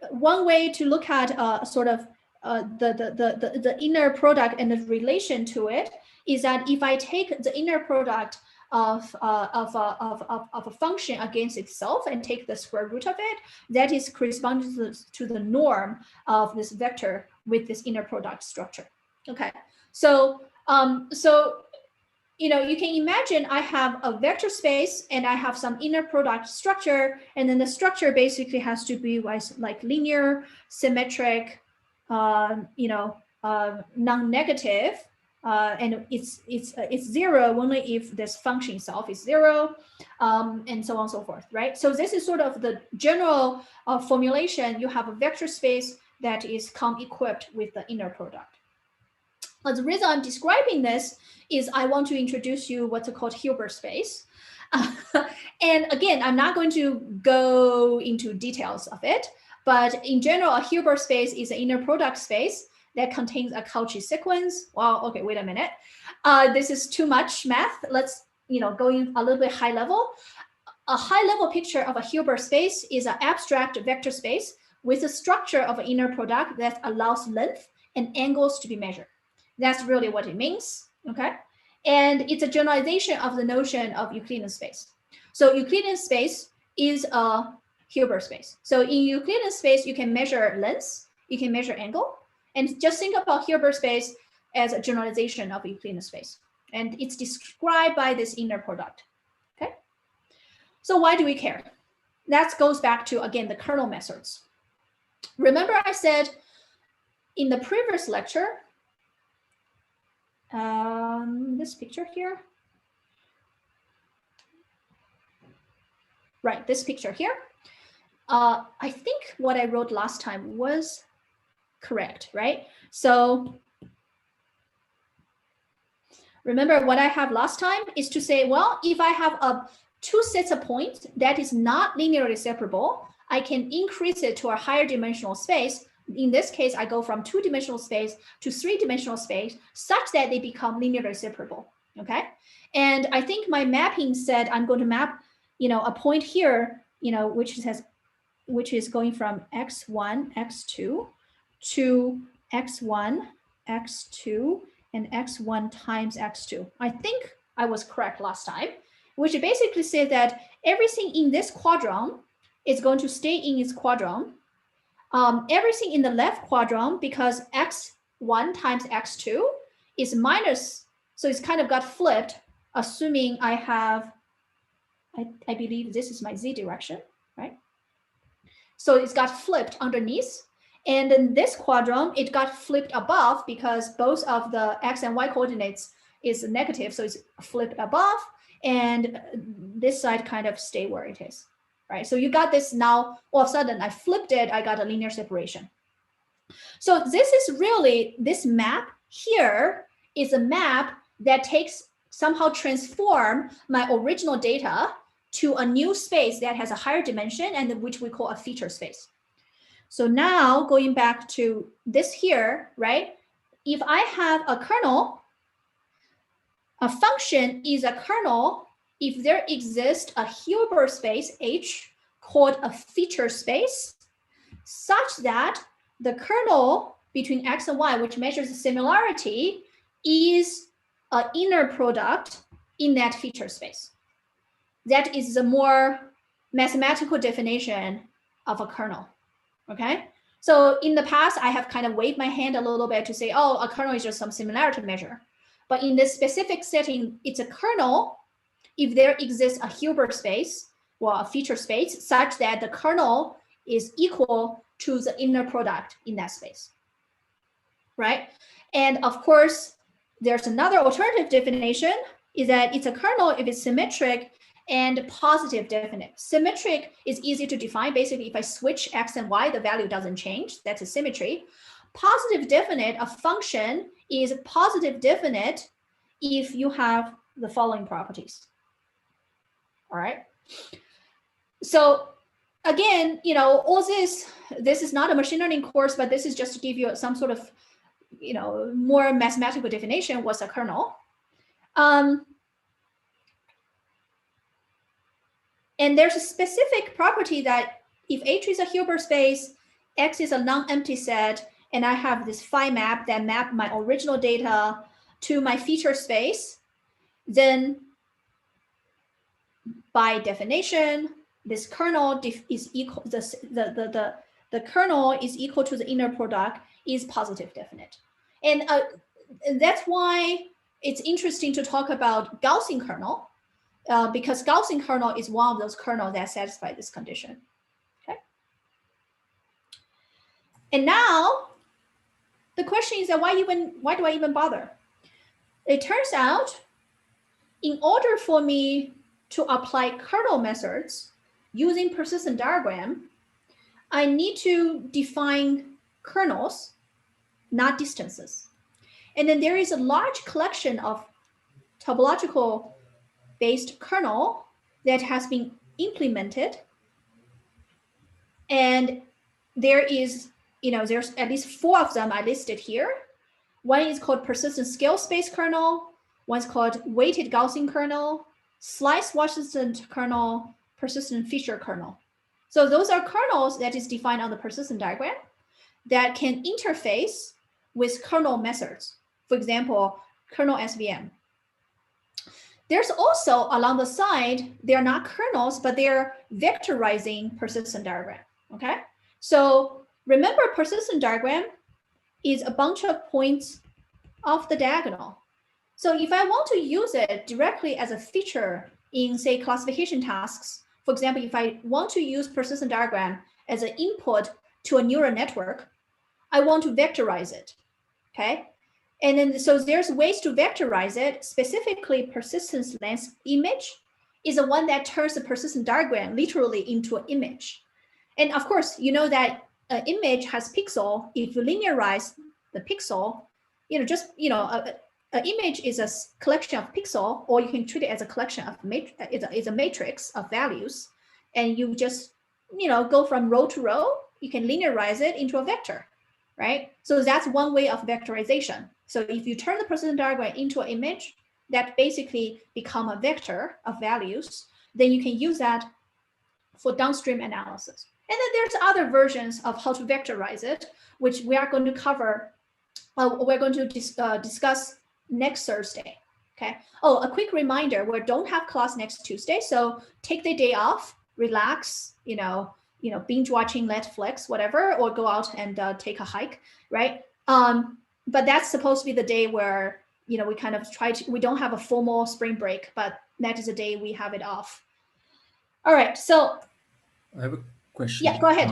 one way to look at sort of the inner product and the relation to it is that if I take the inner product of a function against itself and take the square root of it, that is corresponding to the norm of this vector with this inner product structure. Okay, so you know, you can imagine I have a vector space and I have some inner product structure, and then the structure basically has to be like linear, symmetric, you know, non-negative, and it's zero only if this function itself is zero, and so on and so forth, right? So this is sort of the general formulation. You have a vector space that is equipped with the inner product. But the reason I'm describing this is I want to introduce you what's called Hilbert space. And again, I'm not going to go into details of it, but in general, a Hilbert space is an inner product space that contains a Cauchy sequence. Well, okay, wait a minute. This is too much math. Let's, you know, go in a little bit high level. A high level picture of a Hilbert space is an abstract vector space with a structure of an inner product that allows length and angles to be measured. That's really what it means, okay? And it's a generalization of the notion of Euclidean space. So Euclidean space is a Hilbert space. So in Euclidean space, you can measure length, you can measure angle, and just think about Hilbert space as a generalization of Euclidean space. And it's described by this inner product, okay? So why do we care? That goes back to, again, the kernel methods. Remember I said in the previous lecture, this picture here, right, this picture here, I think what I wrote last time was correct, right? So remember what I have last time is to say, well, if I have two sets of points that is not linearly separable, I can increase it to a higher dimensional space. In this case, I go from 2-dimensional space to 3-dimensional space such that they become linearly separable, okay? And I think my mapping said I'm going to map, you know, a point here, you know, which is going from x1, x2 to x1, x2, and x1 times x2. I think I was correct last time, which basically says that everything in this quadrant is going to stay in its quadrant. Everything in the left quadrant, because x1 times x2 is minus, so it's kind of got flipped, assuming I have, I believe this is my z direction, right? So it's got flipped underneath. And in this quadrant, it got flipped above because both of the x and y coordinates is negative, so it's flipped above, and this side kind of stay where it is. Right, so you got this now, all of a sudden I flipped it, I got a linear separation. So this is really, this map here is a map that somehow transform my original data to a new space that has a higher dimension and which we call a feature space. So now going back to this here, right? If I have a kernel, a function is a kernel if there exists a Hilbert space H called a feature space, such that the kernel between x and y, which measures the similarity, is an inner product in that feature space. That is the more mathematical definition of a kernel, okay? So in the past, I have kind of waved my hand a little bit to say, oh, a kernel is just some similarity measure. But in this specific setting, it's a kernel if there exists a Hilbert space or a feature space such that the kernel is equal to the inner product in that space, right? And of course, there's another alternative definition is that it's a kernel if it's symmetric and positive definite. Symmetric is easy to define. Basically, if I switch x and y, the value doesn't change. That's a symmetry. Positive definite, a function is positive definite if you have the following properties. All right. So again, all this is not a machine learning course, but this is just to give you some sort of, more mathematical definition. What's a kernel? And there's a specific property that if H is a Hilbert space, X is a non-empty set, and I have this phi map that map my original data to my feature space, then by definition, this kernel is equal, the kernel is equal to the inner product is positive definite. And that's why it's interesting to talk about Gaussian kernel, because Gaussian kernel is one of those kernels that satisfy this condition. Okay. And now the question is that why do I even bother? It turns out, in order for me to apply kernel methods using persistent diagram, I need to define kernels, not distances. And then there is a large collection of topological based kernel that has been implemented. And there is, there's at least 4 of them I listed here. One is called persistent scale space kernel. One's called weighted Gaussian kernel, slice Washington kernel, persistent feature kernel. So those are kernels that is defined on the persistent diagram that can interface with kernel methods. For example, kernel SVM. There's also along the side, they're not kernels, but they're vectorizing persistent diagram, okay? So remember, persistent diagram is a bunch of points off the diagonal. So if I want to use it directly as a feature in, say, classification tasks, for example, if I want to use persistent diagram as an input to a neural network, I want to vectorize it, okay? And then, so there's ways to vectorize it. Specifically, persistence length image is the one that turns the persistent diagram literally into an image. And of course, you know that an image has pixel. If you linearize the pixel, an image is a collection of pixel, or you can treat it as a collection of it's a matrix of values, and you just go from row to row. You can linearize it into a vector, right? So that's one way of vectorization. So if you turn the persistent diagram into an image that basically become a vector of values, then you can use that for downstream analysis. And then there's other versions of how to vectorize it, which we are going to cover. We're going to discuss next Thursday. Okay. Oh, a quick reminder: we don't have class next Tuesday, so take the day off, relax. Binge watching Netflix, whatever, or go out and take a hike, right? But that's supposed to be the day where we kind of we don't have a formal spring break, but that is a day we have it off. All right. So I have a question. Yeah, go ahead.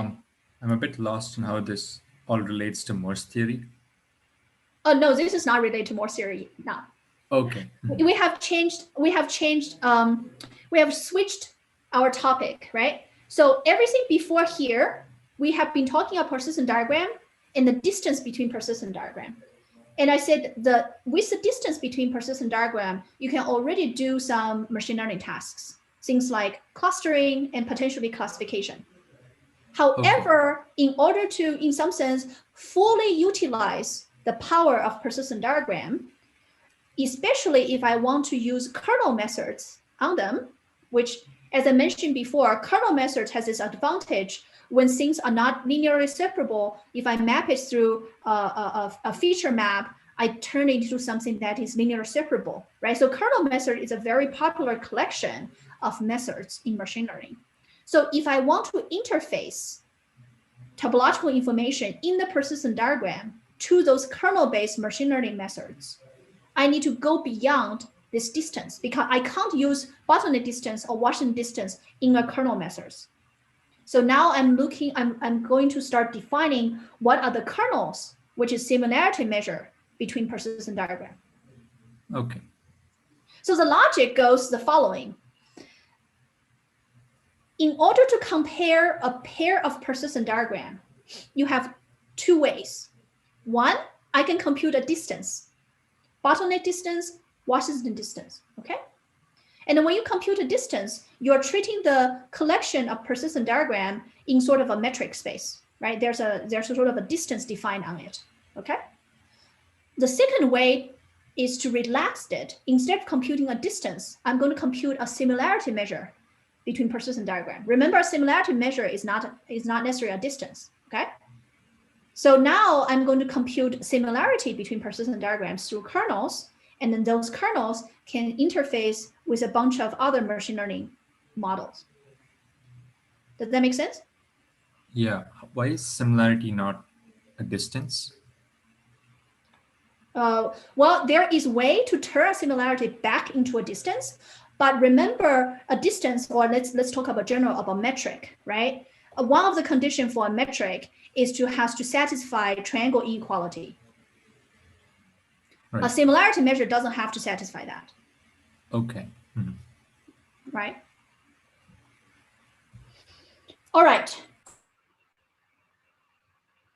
I'm a bit lost in how this all relates to Morse theory. Oh no, this is not related to Morse theory now. Okay. We have switched our topic, right? So everything before here, we have been talking about persistent diagram and the distance between persistent diagram. And I said with the distance between persistent diagram, you can already do some machine learning tasks, things like clustering and potentially classification. However, in order to, in some sense, fully utilize the power of persistent diagram, especially if I want to use kernel methods on them, which, as I mentioned before, kernel methods has this advantage when things are not linearly separable. If I map it through a feature map, I turn it into something that is linearly separable, right? So kernel method is a very popular collection of methods in machine learning. So if I want to interface topological information in the persistent diagram to those kernel-based machine learning methods, I need to go beyond this distance because I can't use bottleneck distance or Washington distance in a kernel methods. So now I'm going to start defining what are the kernels, which is similarity measure between persistent diagram. Okay. So the logic goes the following. In order to compare a pair of persistent diagram, you have two ways. One, I can compute a distance, bottleneck distance, Washington distance, okay? And then when you compute a distance, you're treating the collection of persistent diagram in sort of a metric space, right? There's a sort of a distance defined on it, okay? The second way is to relax it. Instead of computing a distance, I'm going to compute a similarity measure between persistent diagram. Remember, a similarity measure is not necessarily a distance, okay? So now I'm going to compute similarity between persistent diagrams through kernels, and then those kernels can interface with a bunch of other machine learning models. Does that make sense? Yeah. Why is similarity not a distance? Well, there is way to turn a similarity back into a distance, but remember a distance, or let's talk about metric, right? One of the conditions for a metric is has to satisfy triangle inequality. Right. A similarity measure doesn't have to satisfy that. Okay. Mhm. Right? All right.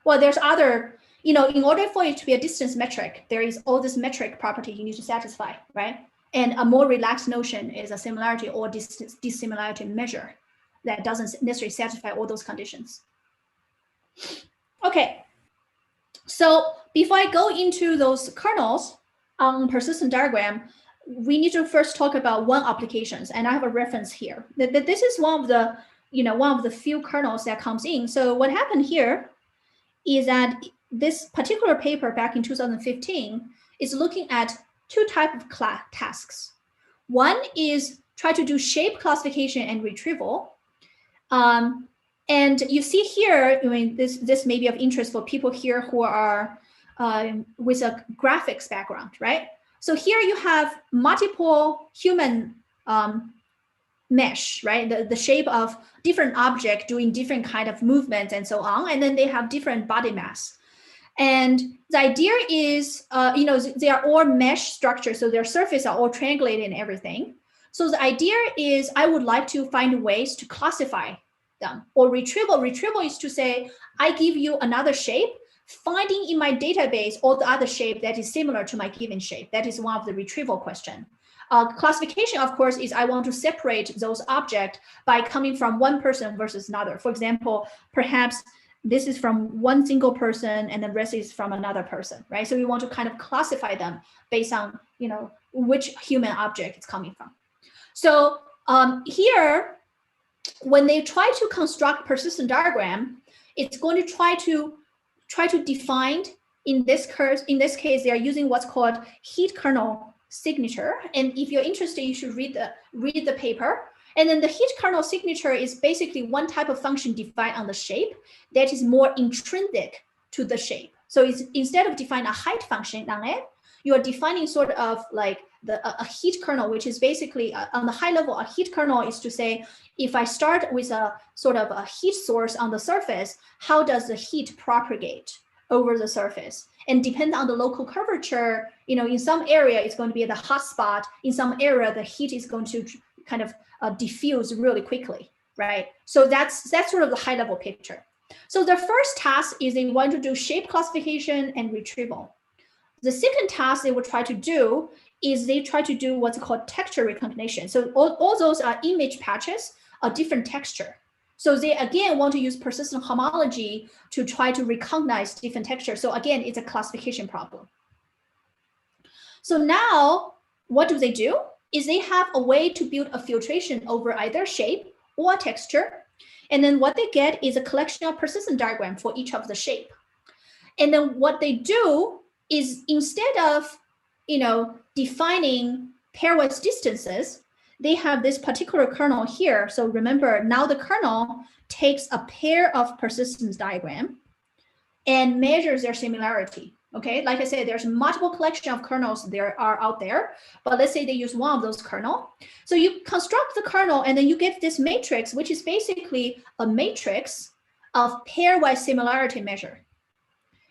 Well, there's other, in order for it to be a distance metric, there is all this metric property you need to satisfy, right? And a more relaxed notion is a similarity or dissimilarity measure that doesn't necessarily satisfy all those conditions. Okay. So before I go into those kernels on persistent diagram, we need to first talk about one applications, and I have a reference here. This is one of the few kernels that comes in. So what happened here is that this particular paper back in 2015 is looking at two types of tasks. One is try to do shape classification and retrieval. And you see here, this may be of interest for people here who are with a graphics background, right? So here you have multiple human mesh, right? The shape of different object doing different kind of movements and so on. And then they have different body mass. And the idea is, they are all mesh structures. So their surface are all triangulated and everything. So the idea is I would like to find ways to classify them. Or retrieval. Retrieval is to say, I give you another shape, finding in my database all the other shape that is similar to my given shape. That is one of the retrieval question. Classification, of course, is I want to separate those objects by coming from one person versus another. For example, perhaps this is from one single person and the rest is from another person, right? So we want to kind of classify them based on, which human object it's coming from. So here, when they try to construct persistent diagram, it's going to try to define, in this case, they are using what's called heat kernel signature. And if you're interested, you should read the paper. And then the heat kernel signature is basically one type of function defined on the shape that is more intrinsic to the shape. So it's, instead of defining a height function on it, you are defining sort of like a heat kernel, which is basically on the high level, a heat kernel is to say, if I start with a sort of a heat source on the surface, how does the heat propagate over the surface? And depending on the local curvature, in some area, it's going to be the hot spot. In some area, the heat is going to kind of diffuse really quickly, right? So that's sort of the high level picture. So the first task is they want to do shape classification and retrieval. The second task they will try to do is they try to do what's called texture recognition. So all those are image patches, a different texture. So they again want to use persistent homology to try to recognize different textures. So again, it's a classification problem. So now what do? Is they have a way to build a filtration over either shape or texture. And then what they get is a collection of persistent diagram for each of the shape. And then what they do is instead of, defining pairwise distances, they have this particular kernel here. So remember, now the kernel takes a pair of persistence diagram and measures their similarity. Okay, like I said, there's multiple collection of kernels there are out there, but let's say they use one of those kernel. So you construct the kernel and then you get this matrix, which is basically a matrix of pairwise similarity measure.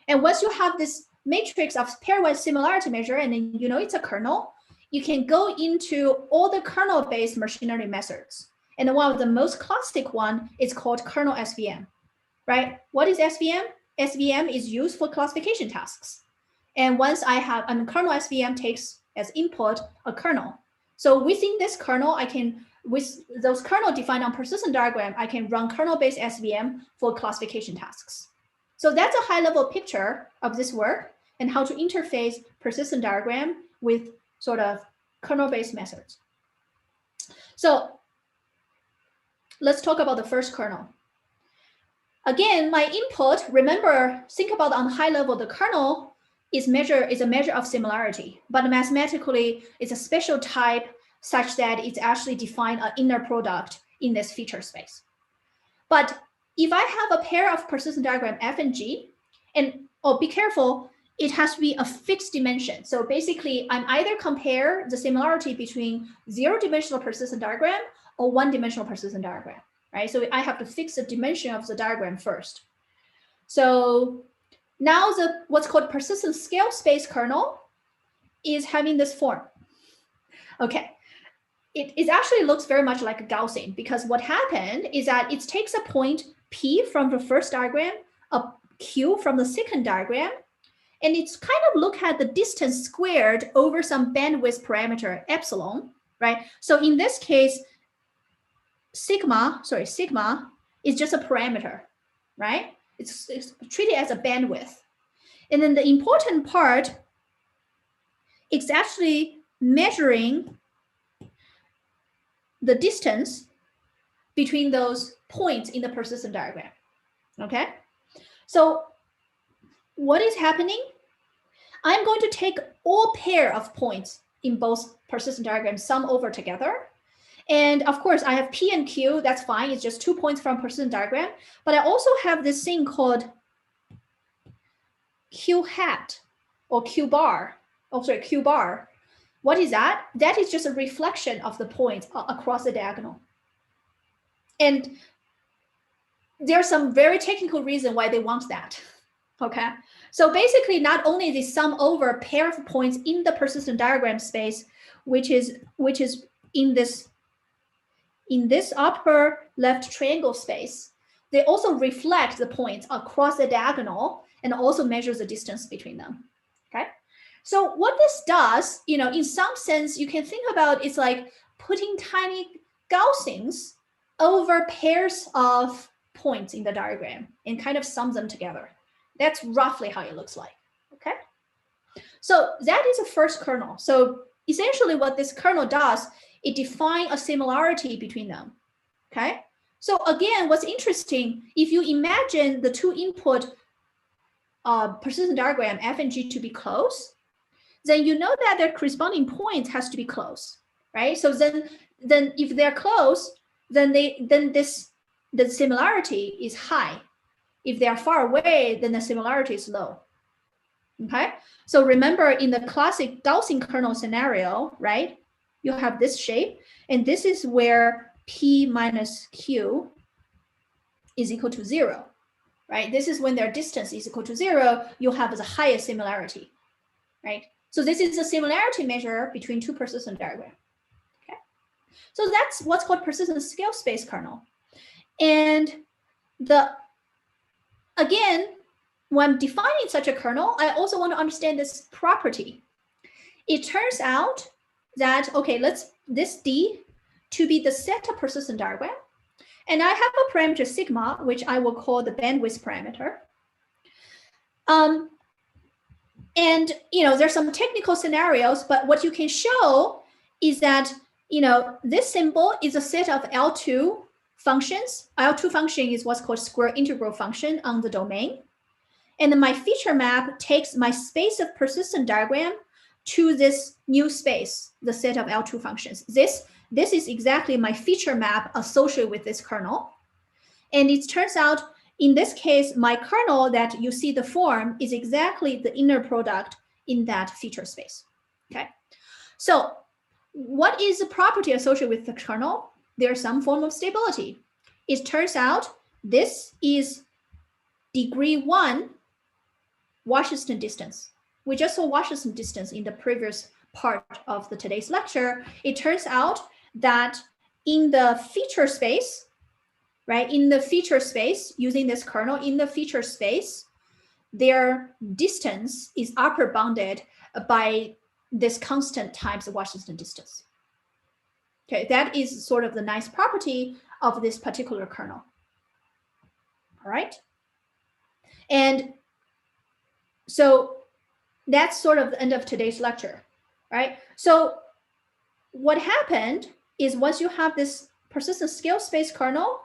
And once you have this matrix of pairwise similarity measure, and then you know it's a kernel, you can go into all the kernel-based machine learning methods. And one of the most classic one is called kernel SVM, right? What is SVM? SVM is used for classification tasks. And once I have, kernel SVM takes as input a kernel. So within this kernel, I can, with those kernel defined on persistent diagram, I can run kernel-based SVM for classification tasks. So that's a high-level picture of this work and how to interface persistent diagram with sort of kernel-based methods. So let's talk about the first kernel. Again, my input, remember, think about on high level, the kernel is a measure of similarity, but mathematically it's a special type such that it's actually defined an inner product in this feature space. But if I have a pair of persistent diagram F and G, and be careful, it has to be a fixed dimension. So basically, I'm either compare the similarity between 0-dimensional persistent diagram or 1-dimensional persistent diagram, right? So I have to fix the dimension of the diagram first. So now what's called persistent scale space kernel is having this form. Okay. It actually looks very much like a Gaussian, because what happened is that it takes a point P from the first diagram, a Q from the second diagram, and it's kind of look at the distance squared over some bandwidth parameter epsilon, right? So in this case, sigma is just a parameter, right? It's treated as a bandwidth. And then the important part, it's actually measuring the distance between those points in the persistent diagram, okay? So what is happening? I'm going to take all pair of points in both persistent diagrams, sum over together. And of course, I have P and Q, that's fine. It's just 2 points from persistent diagram. But I also have this thing called Q hat or Q bar. Oh, sorry, Q bar. What is that? That is just a reflection of the points across the diagonal. And there's some very technical reason why they want that. Okay, so basically, not only the sum over pair of points in the persistent diagram space, which is in this upper left triangle space, they also reflect the points across the diagonal and also measures the distance between them. Okay, so what this does, in some sense, you can think about it's like putting tiny Gaussians over pairs of points in the diagram and kind of sum them together. That's roughly how it looks like, okay? So that is the first kernel. So essentially what this kernel does, it defines a similarity between them, okay? So again, what's interesting, if you imagine the two input persistent diagram F and G to be close, then you know that their corresponding points has to be close, right? So then if they're close, then the similarity is high. If they are far away, then the similarity is low. Okay, so remember in the classic Gaussian kernel scenario, right? You have this shape, and this is where P minus Q is equal to 0, right? This is when their distance is equal to 0, you have the highest similarity, right? So this is a similarity measure between two persistent diagrams. Okay, so that's what's called persistent scale space kernel. And again, when I'm defining such a kernel, I also want to understand this property. It turns out that, okay, this D to be the set of persistent diagram. And I have a parameter sigma, which I will call the bandwidth parameter. And, there's some technical scenarios, but what you can show is that, this symbol is a set of L2 functions. L2 function is what's called square integral function on the domain. And then my feature map takes my space of persistent diagram to this new space, the set of L2 functions. This this is exactly my feature map associated with this kernel. And it turns out, in this case, my kernel that you see the form is exactly the inner product in that feature space. Okay, so what is the property associated with the kernel? There's some form of stability. It turns out this is degree 1 Washington distance. We just saw Washington distance in the previous part of today's lecture. It turns out that in the feature space, right, in the feature space, using this kernel in the feature space, their distance is upper bounded by this constant times the Washington distance. Okay, that is sort of the nice property of this particular kernel. All right. And so that's sort of the end of today's lecture, right? So what happened is once you have this persistent scale space kernel,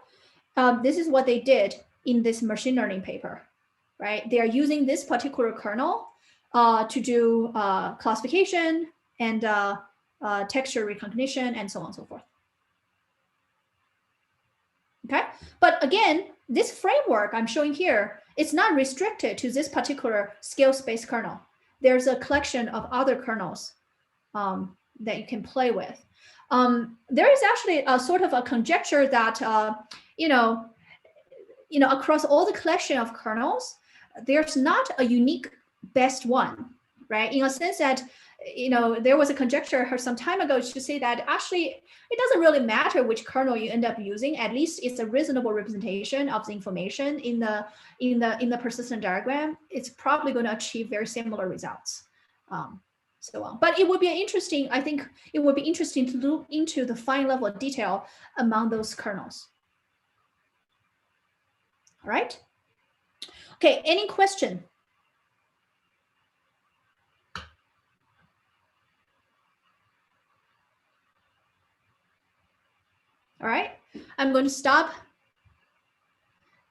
this is what they did in this machine learning paper, right? They are using this particular kernel to do classification and texture recognition and so on and so forth. Okay, but again, this framework I'm showing here, it's not restricted to this particular scale space kernel. There's a collection of other kernels that you can play with. There is actually a sort of a conjecture that across all the collection of kernels, there's not a unique best one, right? In a sense that there was a conjecture some time ago to say that actually it doesn't really matter which kernel you end up using. At least it's a reasonable representation of the information in the persistent diagram. It's probably going to achieve very similar results. But it would be interesting. I think it would be interesting to look into the fine level of detail among those kernels. All right. Okay. Any question? All right, I'm going to stop